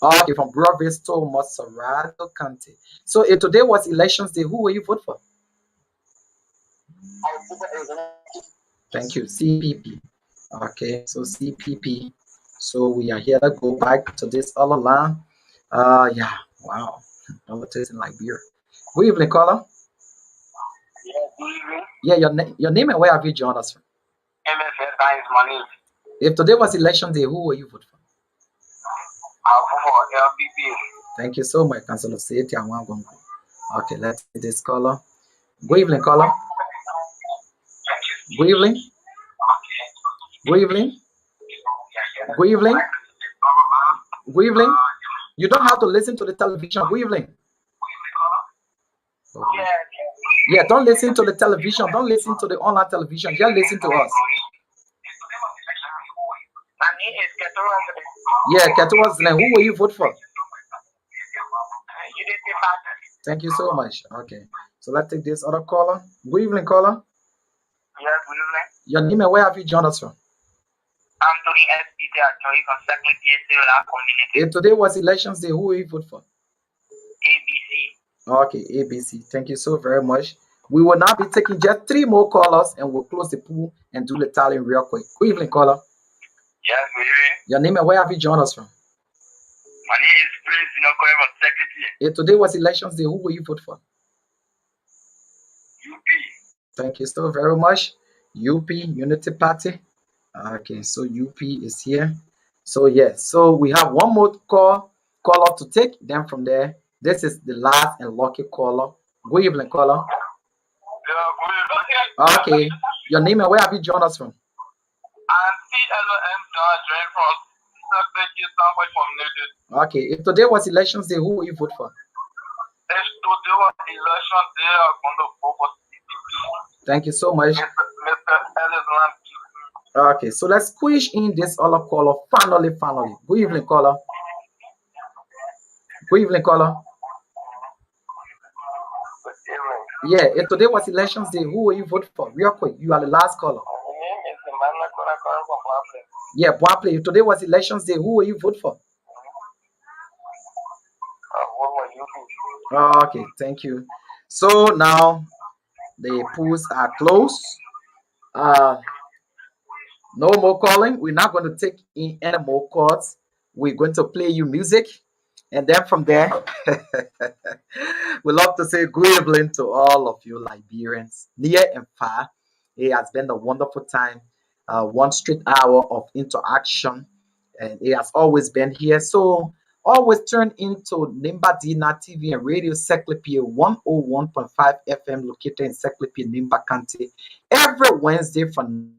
Okay, from Gbarwee to Mosserato County. So if today was elections day, who will you vote for? Thank you, CPP. Okay, so CPP. So we are here to go back to this other line. Yeah, wow. All tasting like beer. Good evening, caller. Yeah, your name and where have you joined us from? MFFI is my name. If today was election day, who will you vote for? I'll vote for LPP. Thank you so much, Councillor Seti Anwangongo. Okay, let's see this caller. Good evening, caller. Good evening. Good evening. Good evening. Good evening. You don't have to listen to the television. Good evening. Yeah. Yeah, don't listen to the television. Don't listen to the online television. Just listen to us. My name is Keturah. Yeah, Ketua's name. Who will you vote for? You did the party. Thank you so much. Okay. So let's take this other caller. Good evening, caller. Yes, good evening. Your name and where have you joined us from? I'm Tony SPT. I join from Saclepea community. If today was elections day, who will you vote for? ABC. Okay, ABC. Thank you so very much. We will now be taking just 3 more callers and we'll close the pool and do the tallying real quick. Good evening, caller. Yes, good evening. Your name and where have you joined us from? My name is Prince. Calling from Secretary. If today was elections day, who will you vote for? UP. Thank you so very much. UP Unity Party. Okay, so UP is here. So yes, so we have one more caller to take. Then from there, this is the last and lucky caller. Good evening, caller. Yeah, good evening. Okay, your name and where have you joined us from? I'm CLM join from Secretary community. Okay, if today was elections day, who will you vote for? If today was election day, I'm going to vote for CDC. Thank you so much. Mr. Edmund. Okay, so let's squish in this other caller. Finally. Good evening, caller. Good evening, caller. Good evening. Yeah, if today was elections day, who will you vote for? Real quick, you are the last caller. My name is Nimba calling from Gbarwee. Yeah, Boapley, if today was elections day, who will you vote for? What were you doing? Okay, thank you. So now the polls are closed. No more calling. We're not going to take in any more calls. We're going to play you music. And then from there, we love to say good evening to all of you Liberians, near and far. It has been a wonderful time, 1 straight hour of interaction, and it has always been here. So always turn into Nimba Dina TV and Radio Saclepea 101.5 FM located in Saclepea, Nimba County, every Wednesday from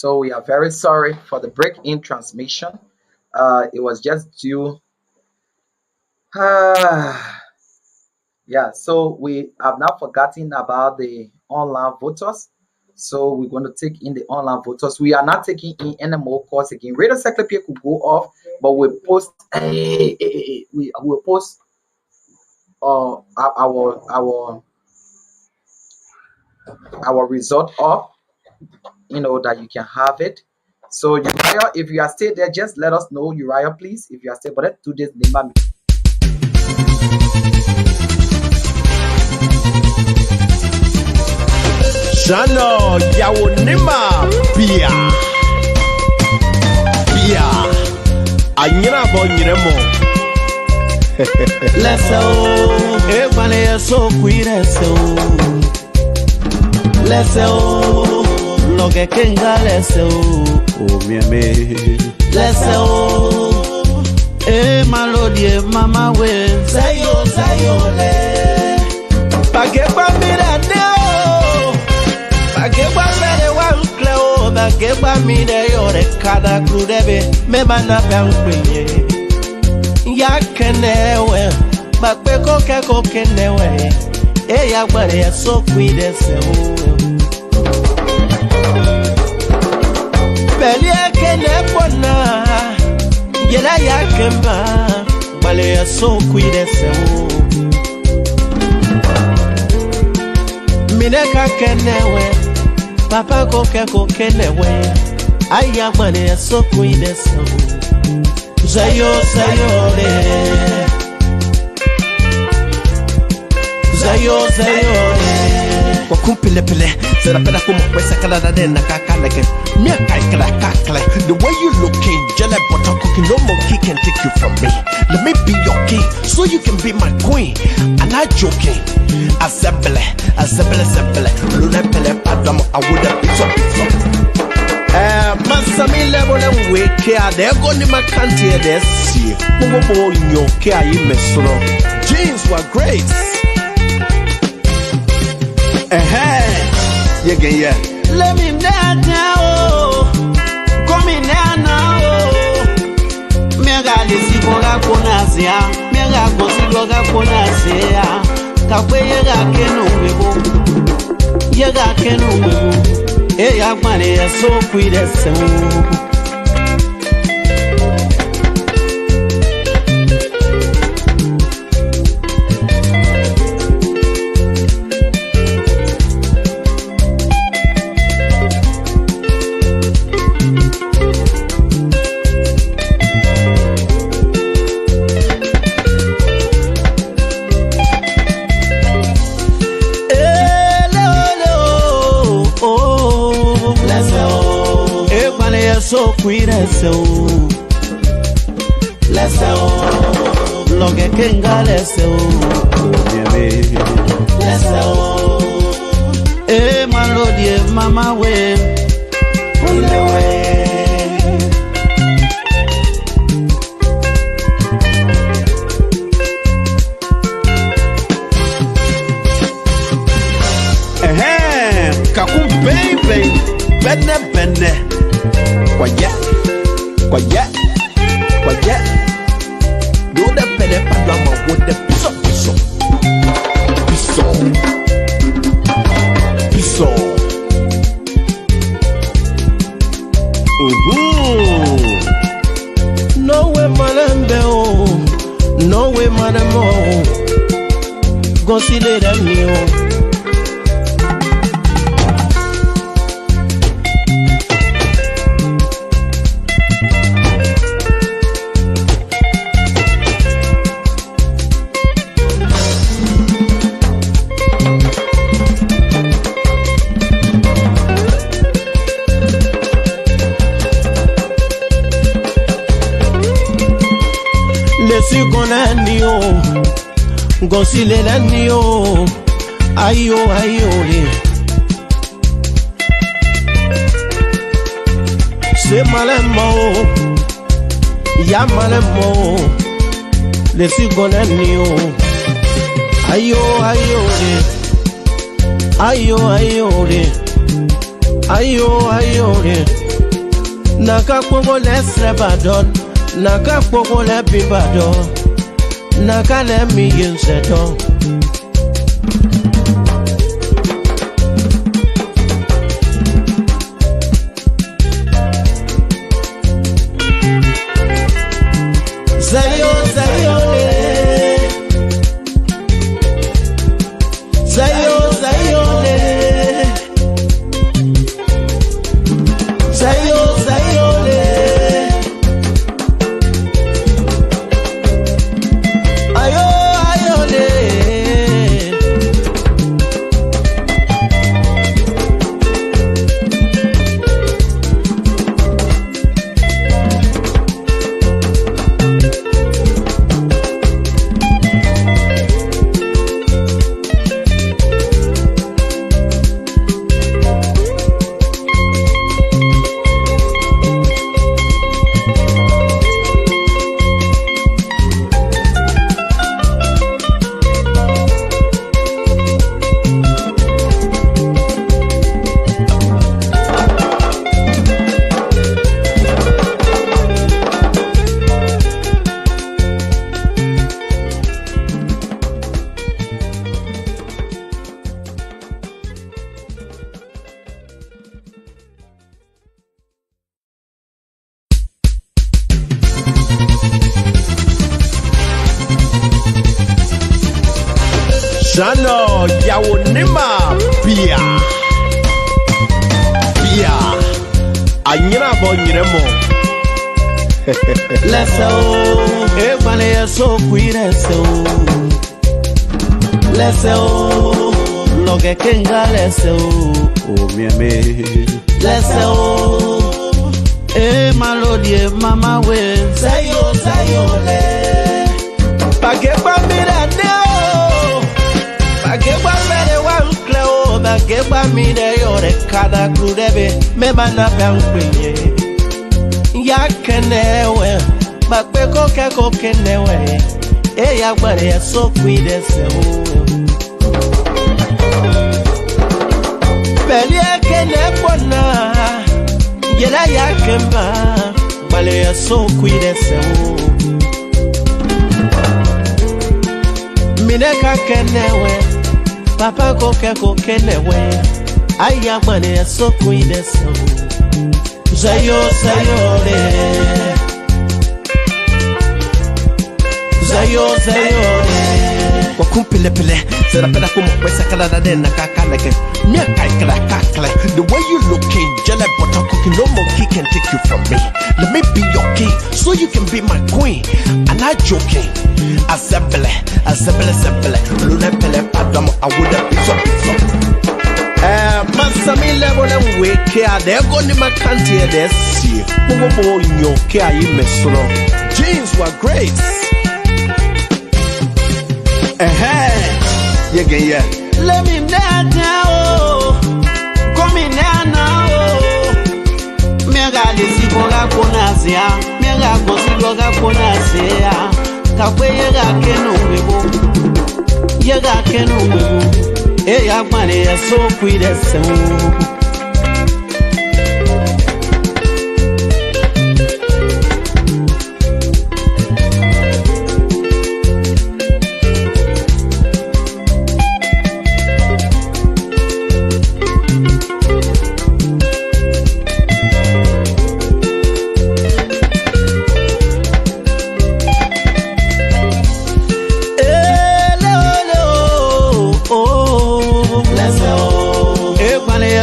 So we are very sorry for the break in transmission. It was just due. Yeah, so we have now forgotten about the online voters. So we're going to take in the online voters. We are not taking in any more calls again. Radio Saclepea could go off, but we'll post. We will post our result off, that you can have it. So Uriah, if you are still there, just let us know, Uriah, please. If you are still, but let's do this Nimba. Shano yawo Nimba Pia anyina bo nyiremo. Let's go, everybody so let's go, look at Kenga, let's go, oh me, let's go, my lord, mama will say yo, Bageba me that no, Bageba me one cloud, Bageba me the yore, Kada Krudebe, me mana Banque, Yakenewe, Bakbeko Kako Kenewe, Yabare so sweet as Belia Kenepona, Yela Yakemba, Balea so sweet as Mineka Kenewe, Papa Kokeko Kenewe, Ayamane so sweet as Zayo, Wakumpilepele, Serapena como pesa calada de Nakaka. Me a kakla. The way you looking, jelly butter cooking, no monkey can take you from me. Let me be your king, so you can be my queen. I'm not joking. Assemble. Luna pele padam, I would have been so. Masami level and wake here, they're going to my country, they see. Bobo in your care, you miss. Jeans were great. Yeah. Let me now. Come in now. Mega disi boga konazia. Mega gosi boga konazia. Kakwe yega kenu webo. Ya mane ya so kwidese. So cuídese, let's go, lo que tenga, let's go, malodie, mama, way, on the way. Kakum baby, benne. Quiet. Do the pele padama with the piso. No way, madam, no way, madam. Go see the new. Gosile la nio, ayo le. Se malemo, ya malemo. Le si gona nio, ayo le. Ayo le. Naka pogo lesre badon, naka pogo le bibado, naka le mi yensedo. Zayo, zayo le, zayo, zayo le, zayo, zayo le, ayo, ayo le. Shano yawo Nimba Pia anyira bo nyiremo. Let's go, everybody is so quick. Let's go, loge kenga. Let's go, oh me. Let's go, malodie mama we. Zayo le, bageba mirade. Bageba mere wan kleo, bageba mire yore kada krudebe me bana pangpenye. Ya kenewe, bagbe koke kenewe. Ya gbare so kwide se o. Beli kene bona, yela ya kemba, gbale so kwide se o. Mineka kenewe, papa koke kenewe. Aya gbare so kwide se o. Zayo le, zayo le. Wakumpile, Saclepea como pesa calada de na kakaleke. Me kaikla. The way you looking, jelly butter cooking, no monkey can take you from me. Let me be your king, so you can be my queen. I'm not joking. Assemble. Luna pele padam, I would have been so. Masami level and wake here. They're going to my country. They see. Bobo in your care, you mesro. Jeans were great. Yeah. Let me now. Come in now. Mega disiboga konazia. Mega disiboga konazia. Kakwe yega kenu bebo. Ya mane ya so kwide se o.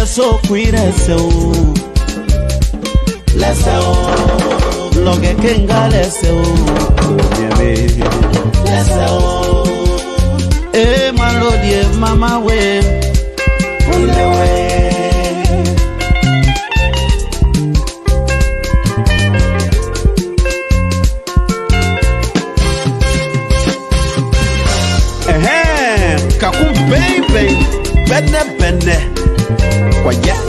So quick so. Let's go. Loge kenga let's go. Let's go. Malodie mama we. On the way. Kakum baby. Benne. Quiet.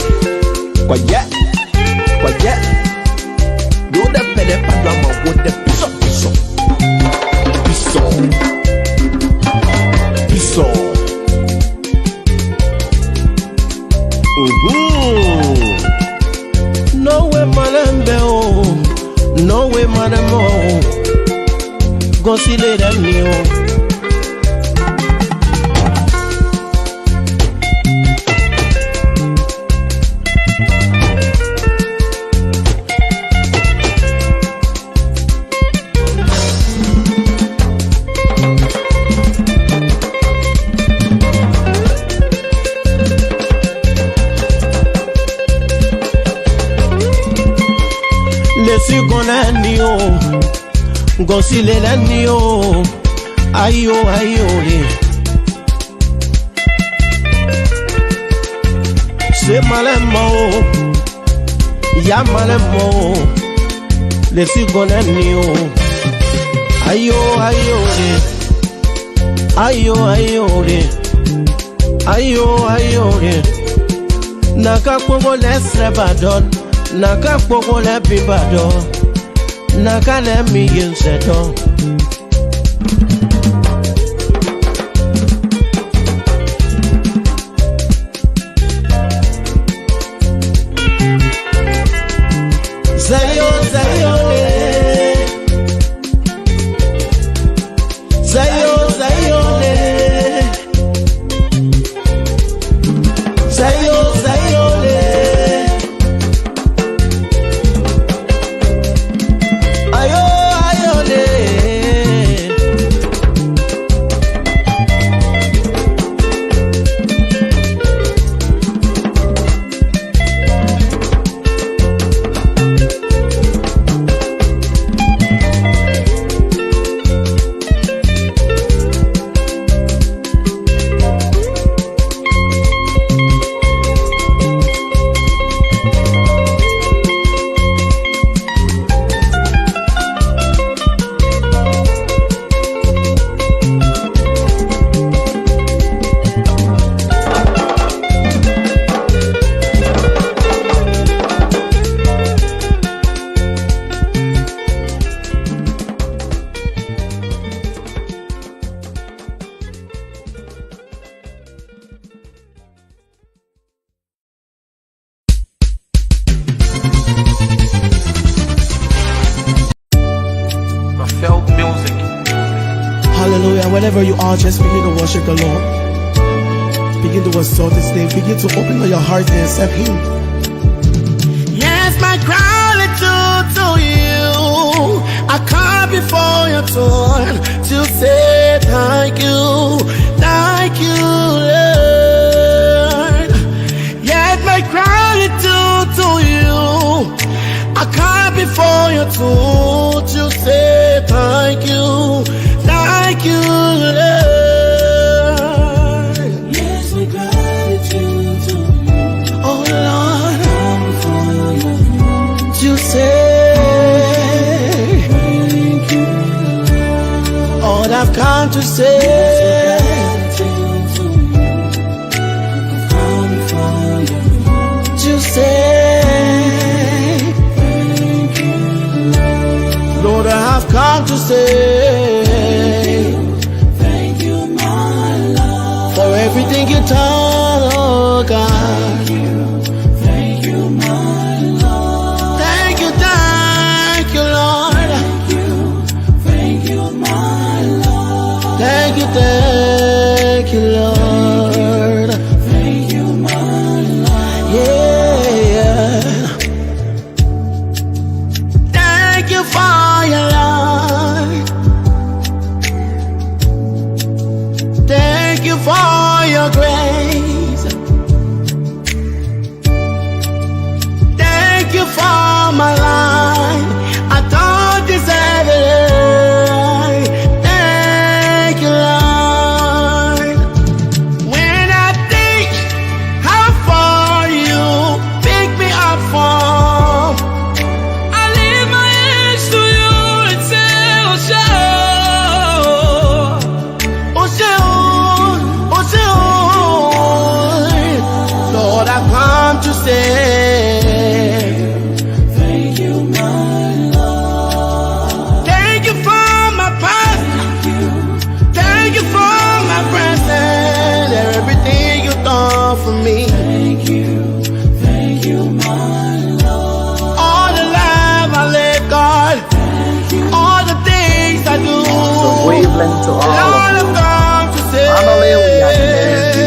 Do the pele padama with the piso. No way malembe o, no way manemo. Go see later new. Si gonna nio, go si le la nio, ayo le. Se malemo, ya malemo, le si gonna nio, ayo le, ayo le. Naka pogo lesre badon. Naka pogo le bibado, naka le mi yinseto. Zayo le, zayo le, zayo le. Hallelujah. Wherever you are, just begin to worship the Lord. Begin to exalt His name. Begin to open your heart and accept Him. Yes, my gratitude to you. I come before your throne to say thank you, Lord. Yes, my gratitude to you. I come before your throne to say thank you. Thank you, Lord. Yes, my gratitude to you. Oh, Lord, come before you to say thank you, Lord. All I've come to say. Yes, my gratitude to you. I've come before you to say thank you, Lord. Lord, I have come to say. Everything you done, oh God. Thank you, my Lord. Thank you, Lord. Thank you, my Lord. Thank you, Lord. Thank you, my Lord. Yeah. Thank you for your love. Thank you for your grace. Thank you for my life. I don't deserve it. Thank you, Lord. When I think how far you pick me up from, I lift my hands to you and say, Lord, I've come to say thank you, my Lord. Thank you for my past. Thank you for my present. Everything you've done for me. Thank you, my Lord. All evening to all of you. Finally, we are here to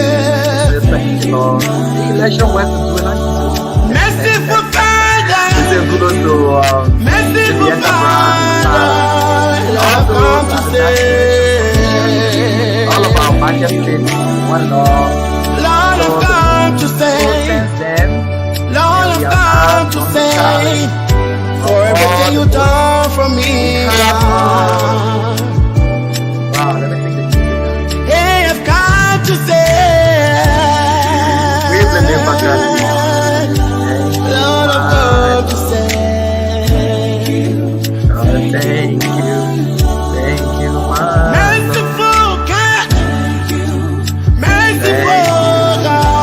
say thank you, Lord. The election went to do it. Merciful Father, We say kudos to merciful Sibianca Father, Brown, I've come to say, all of our majesties, one and all. Lord, So I've come to so say, since then, Lord, we I've have come had to on the say, challenge for everything you've done for me. Wow, let me take the music down. Hey, I've come to say, Praise the name of God. Lord, I've come to say, Oh, thank you, my merciful God, merciful God.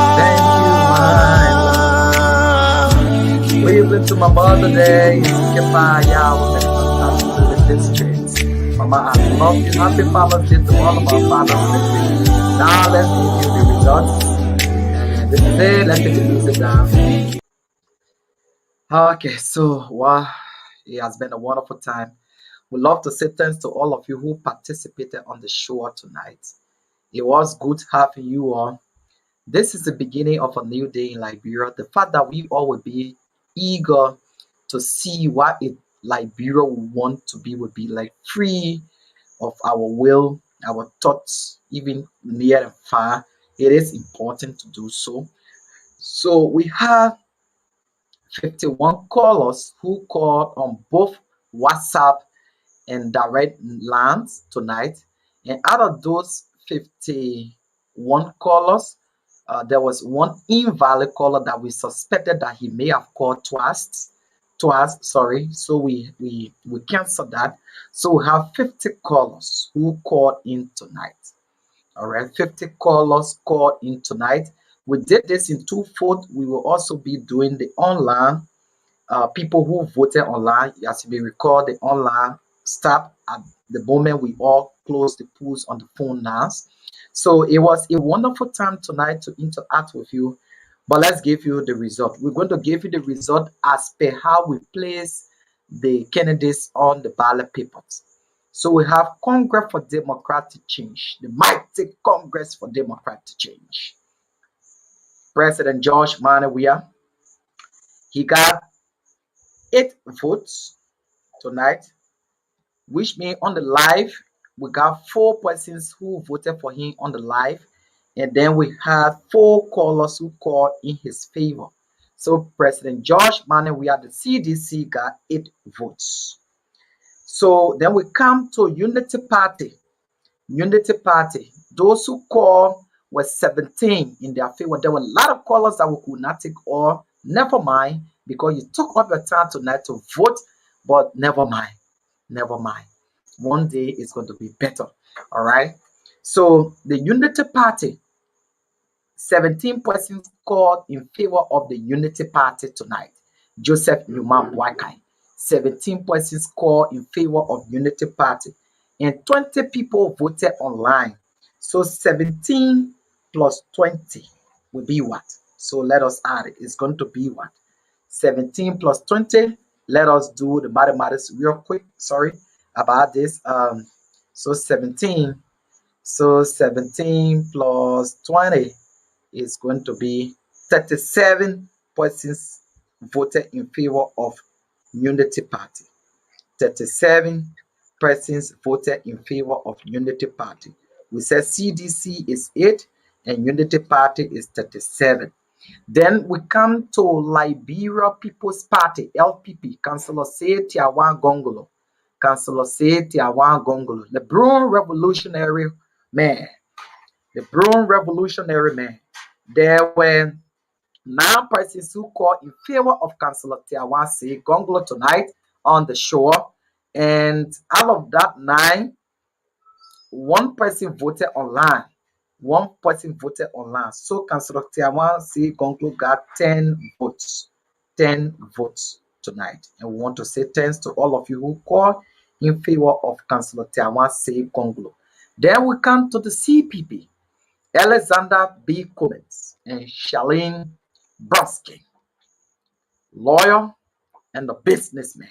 Waving to my mother day, the districts. Mama, I love you. Happy Father's Day to all of our fathers. Now let's give you the results. And this is it. Let's take the music down. Okay, so wow, it has been a wonderful time. We'd love to say thanks to all of you who participated on the show tonight. It was good having you all. This is the beginning of a new day in Liberia. The fact that we all will be eager to see what Liberia will want to be will be like free of our will, our thoughts, even near and far. It is important to do so. So we have 51 callers who called on both WhatsApp and direct lines tonight. And out of those 51 callers, there was one invalid caller that we suspected that he may have called twice. Sorry. So we canceled that. So we have 50 callers who called in tonight. All right, 50 callers called in tonight. We did this in two-fold. We will also be doing the online people who voted online. As you may recall, the online stopped at the moment we all closed the polls on the phone now. So it was a wonderful time tonight to interact with you. But let's give you the result. We're going to give you the result as per how we place the candidates on the ballot papers. So we have Congress for Democratic Change, the mighty Congress for Democratic Change. President George Manawia, he got 8 votes tonight, which means on the live, we got 4 persons who voted for him on the live, and then we had 4 callers who called in his favor. So President George Manawia, the CDC, got 8 votes. So then we come to Unity Party. Unity Party, those who called were 17 in their favor. There were a lot of callers that we could not take all. Never mind, because you took up your time tonight to vote, but never mind. Never mind. One day it's going to be better. All right. So the Unity Party, 17 persons called in favor of the Unity Party tonight. Joseph Newman Wakai, 17 persons called in favor of Unity Party, and 20 people voted online. So 17 plus 20 will be what? So let us add it. It's going to be what? 17 plus 20. Let us do the mathematics real quick. Sorry about this. So 17. So 17 plus 20 is going to be 37 persons voted in favor of Unity Party. 37 persons voted in favor of Unity Party. We said CDC is 8 and Unity Party is 37. Then we come to Liberia People's Party, LPP, Councillor Say Tiawan Gongolo. Councillor Say Tiawan Gongolo, the Brown Revolutionary Man. The Brown Revolutionary Man. There were 9 persons who called in favor of Councillor Tiawan Say Gongolo tonight on the show. And out of that 9, 1 person voted online. 1 person voted online. So Councillor Tiawan Say Gongolo got 10 votes. 10 votes tonight. And we want to say thanks to all of you who called in favor of Councillor Tiawan Say Gongolo. Then we come to the CPP. Alexander B. Cummins and Charlene Bronsky, lawyer and a businessman.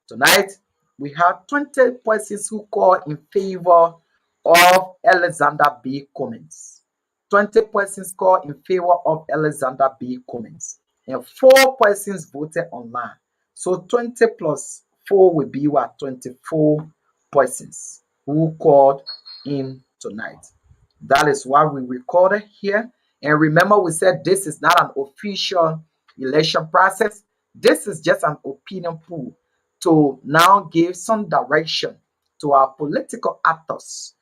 Tonight, we have 20 persons who called in favor of Alexander B. Cummings. 20 persons called in favor of Alexander B. Cummings. And 4 persons voted online. So 20 plus 4 will be what? 24 persons who called in tonight. That is why we recorded here. And remember, we said this is not an official election process. This is just an opinion poll to now give some direction to our political actors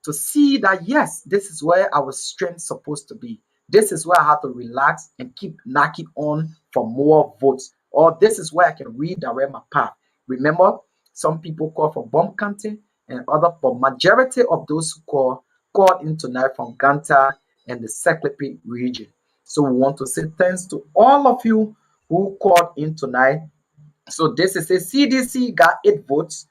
to see that, yes, this is where our strength is supposed to be. This is where I have to relax and keep knocking on for more votes. Or this is where I can redirect my path. Remember, some people call for Bomb County and other, but majority of those who called in tonight from Ganta and the Saclepea region. So we want to say thanks to all of you who called in tonight. So this is a CDC got 8 votes.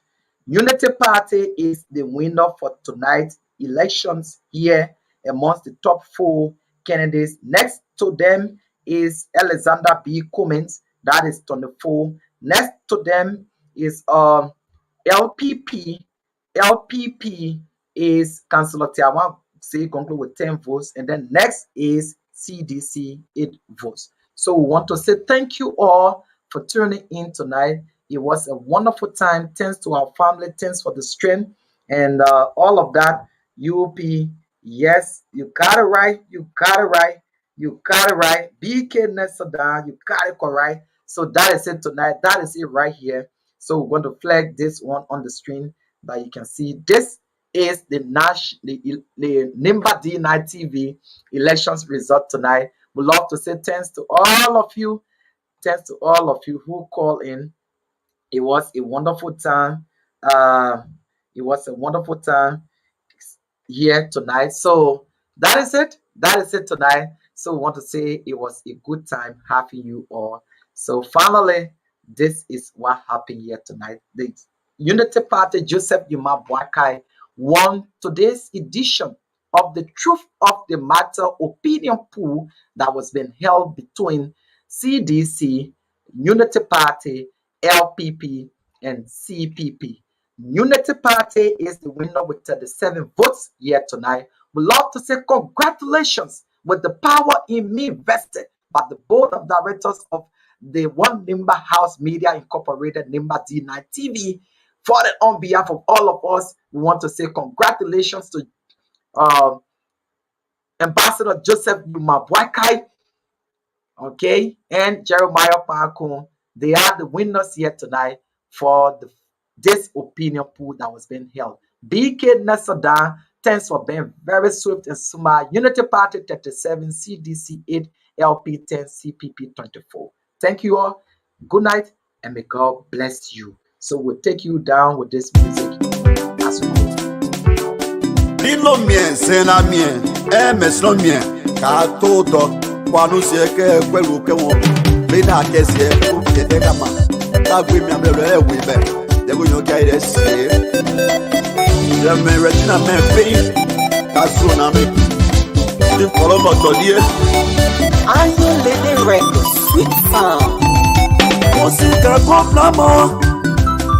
Unity Party is the winner for tonight's elections here amongst the top 4 candidates. Next to them is Alexander B. Cummings, that is 24. Next to them is LPP. LPP is Councillor Tiawan, say conclude with 10 votes, and then next is CDC 8 votes. So we want to say thank you all for tuning in tonight. It was a wonderful time. Thanks to our family. Thanks for the strength and all of that. UP, yes, you got it right. You got it right. You got it right. BK Nesada, you got it correct. So that is it tonight. That is it right here. So we're going to flag this one on the screen that you can see. This is the Nimba D9 TV elections result tonight. We'd love to say thanks to all of you. Thanks to all of you who call in. It was a wonderful time. It was a wonderful time here tonight. So that is it. That is it tonight. So we want to say it was a good time having you all. So finally, this is what happened here tonight. The Unity Party Joseph Yuma Bwakai won today's edition of the Truth of the Matter opinion poll that was being held between CDC, Unity Party, LPP, and CPP. Unity Party is the winner with 37 votes here tonight. We love to say congratulations with the power in me vested by the board of directors of the One Nimba House Media Incorporated, Nimba D9 TV. For that, on behalf of all of us, we want to say congratulations to Ambassador Joseph Yuma Bwakai, okay, and Jeremiah Parkon. They are the winners here tonight for this opinion poll that was being held. BK Nesada, thanks for being very swift and smart. Unity Party 37, CDC 8, LP 10, CPP 24. Thank you all. Good night, and may God bless you. So we'll take you down with this music as we go. Lilo mien, sena mien, mesno mien, katoto, kwanu sieke kwelu kewo, bina kesie, kete kama, tagwi mi amele wibe, dego nyoka ide sie. Yeme retina men pay, kasuna me, di kolobo todie. Ayo lele record, sweet sound. Musika komplamo,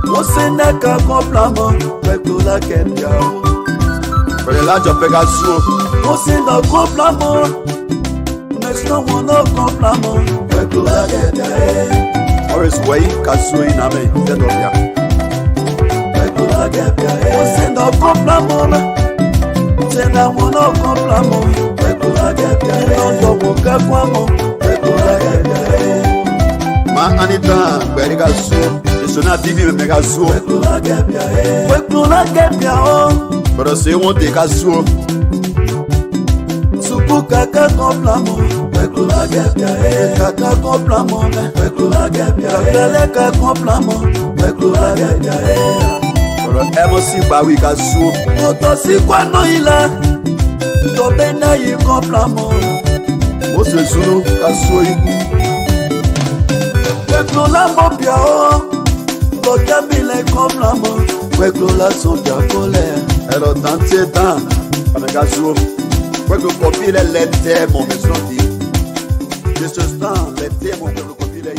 musineka komplamo, rekula kenya. Prela jo pega suo, musinga komplamo, next no one no komplamo, rekula kenya. Oris way kasu iname, dedobia. Rekula kenya. Musinga komplamo, sena one no komplamo, rekula kenya. No do muka kwamo, rekula kenya. Ma anita, beriga suo, isona TV mega suo. Rekula kenya oh. Pero se won't take a suo. Supuka ka komplamo, rekula kenya. Kaka komplamo, rekula kenya. Kakele ka komplamo, rekula kenya. Pero emosi Gbarwee ka suo. Moto si kwano ila, tobe na yi komplamo. Ose sunu ka suo yi. Rekula mbopia o, toka bile komplamo. Rekula sotia kole. Alors dans ces temps, avec un jour, quoi que copie les terres, mon maison dit. De ce temps, les terres, mon copie les.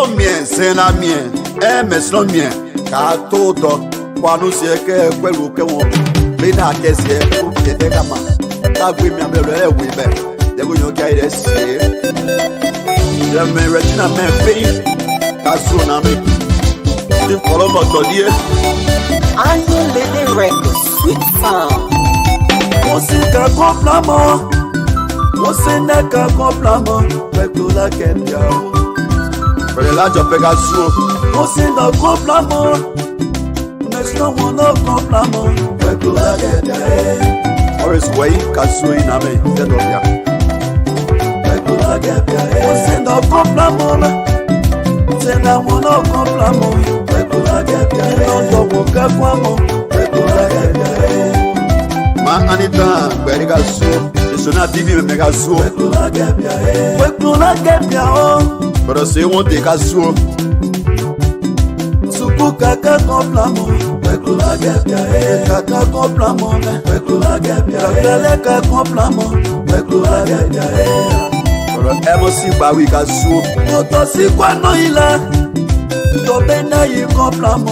Meslo mien, sena mien, meslo mien. Ka todo, kwanu sieke kwelu ke won. Bena kesie, kete kama. Ta gwi mi amele we be. Dego yo kai desi. Le me regina me pay. Ka so na me. Ti follow mo to die. Ayo Lady Records, sweet sound. Musika complamo. Musineka complamo. Peklo la kenya. Pele la jope ka so. Musika complamo. Next no one no complamo. Peklo la kenya. Oris way ka so ina me. Tendo bia. Peklo la kenya. Musika complamo. Sena one no complamo. Peklo la kenya. No double ka kwamo. Peklo la kenya. Ma anita, Gbarwee ka so. Sona TV me ka so. Peklo la kenya oh. Pero se won te ka so. Suku kaka complamo. Peklo la kenya kaka complamo. Peklo la kenya kaka ka complamo. Peklo la kenya. Pero emo si Gbarwee ka so. To si kwa no ila. To bena yi complamo.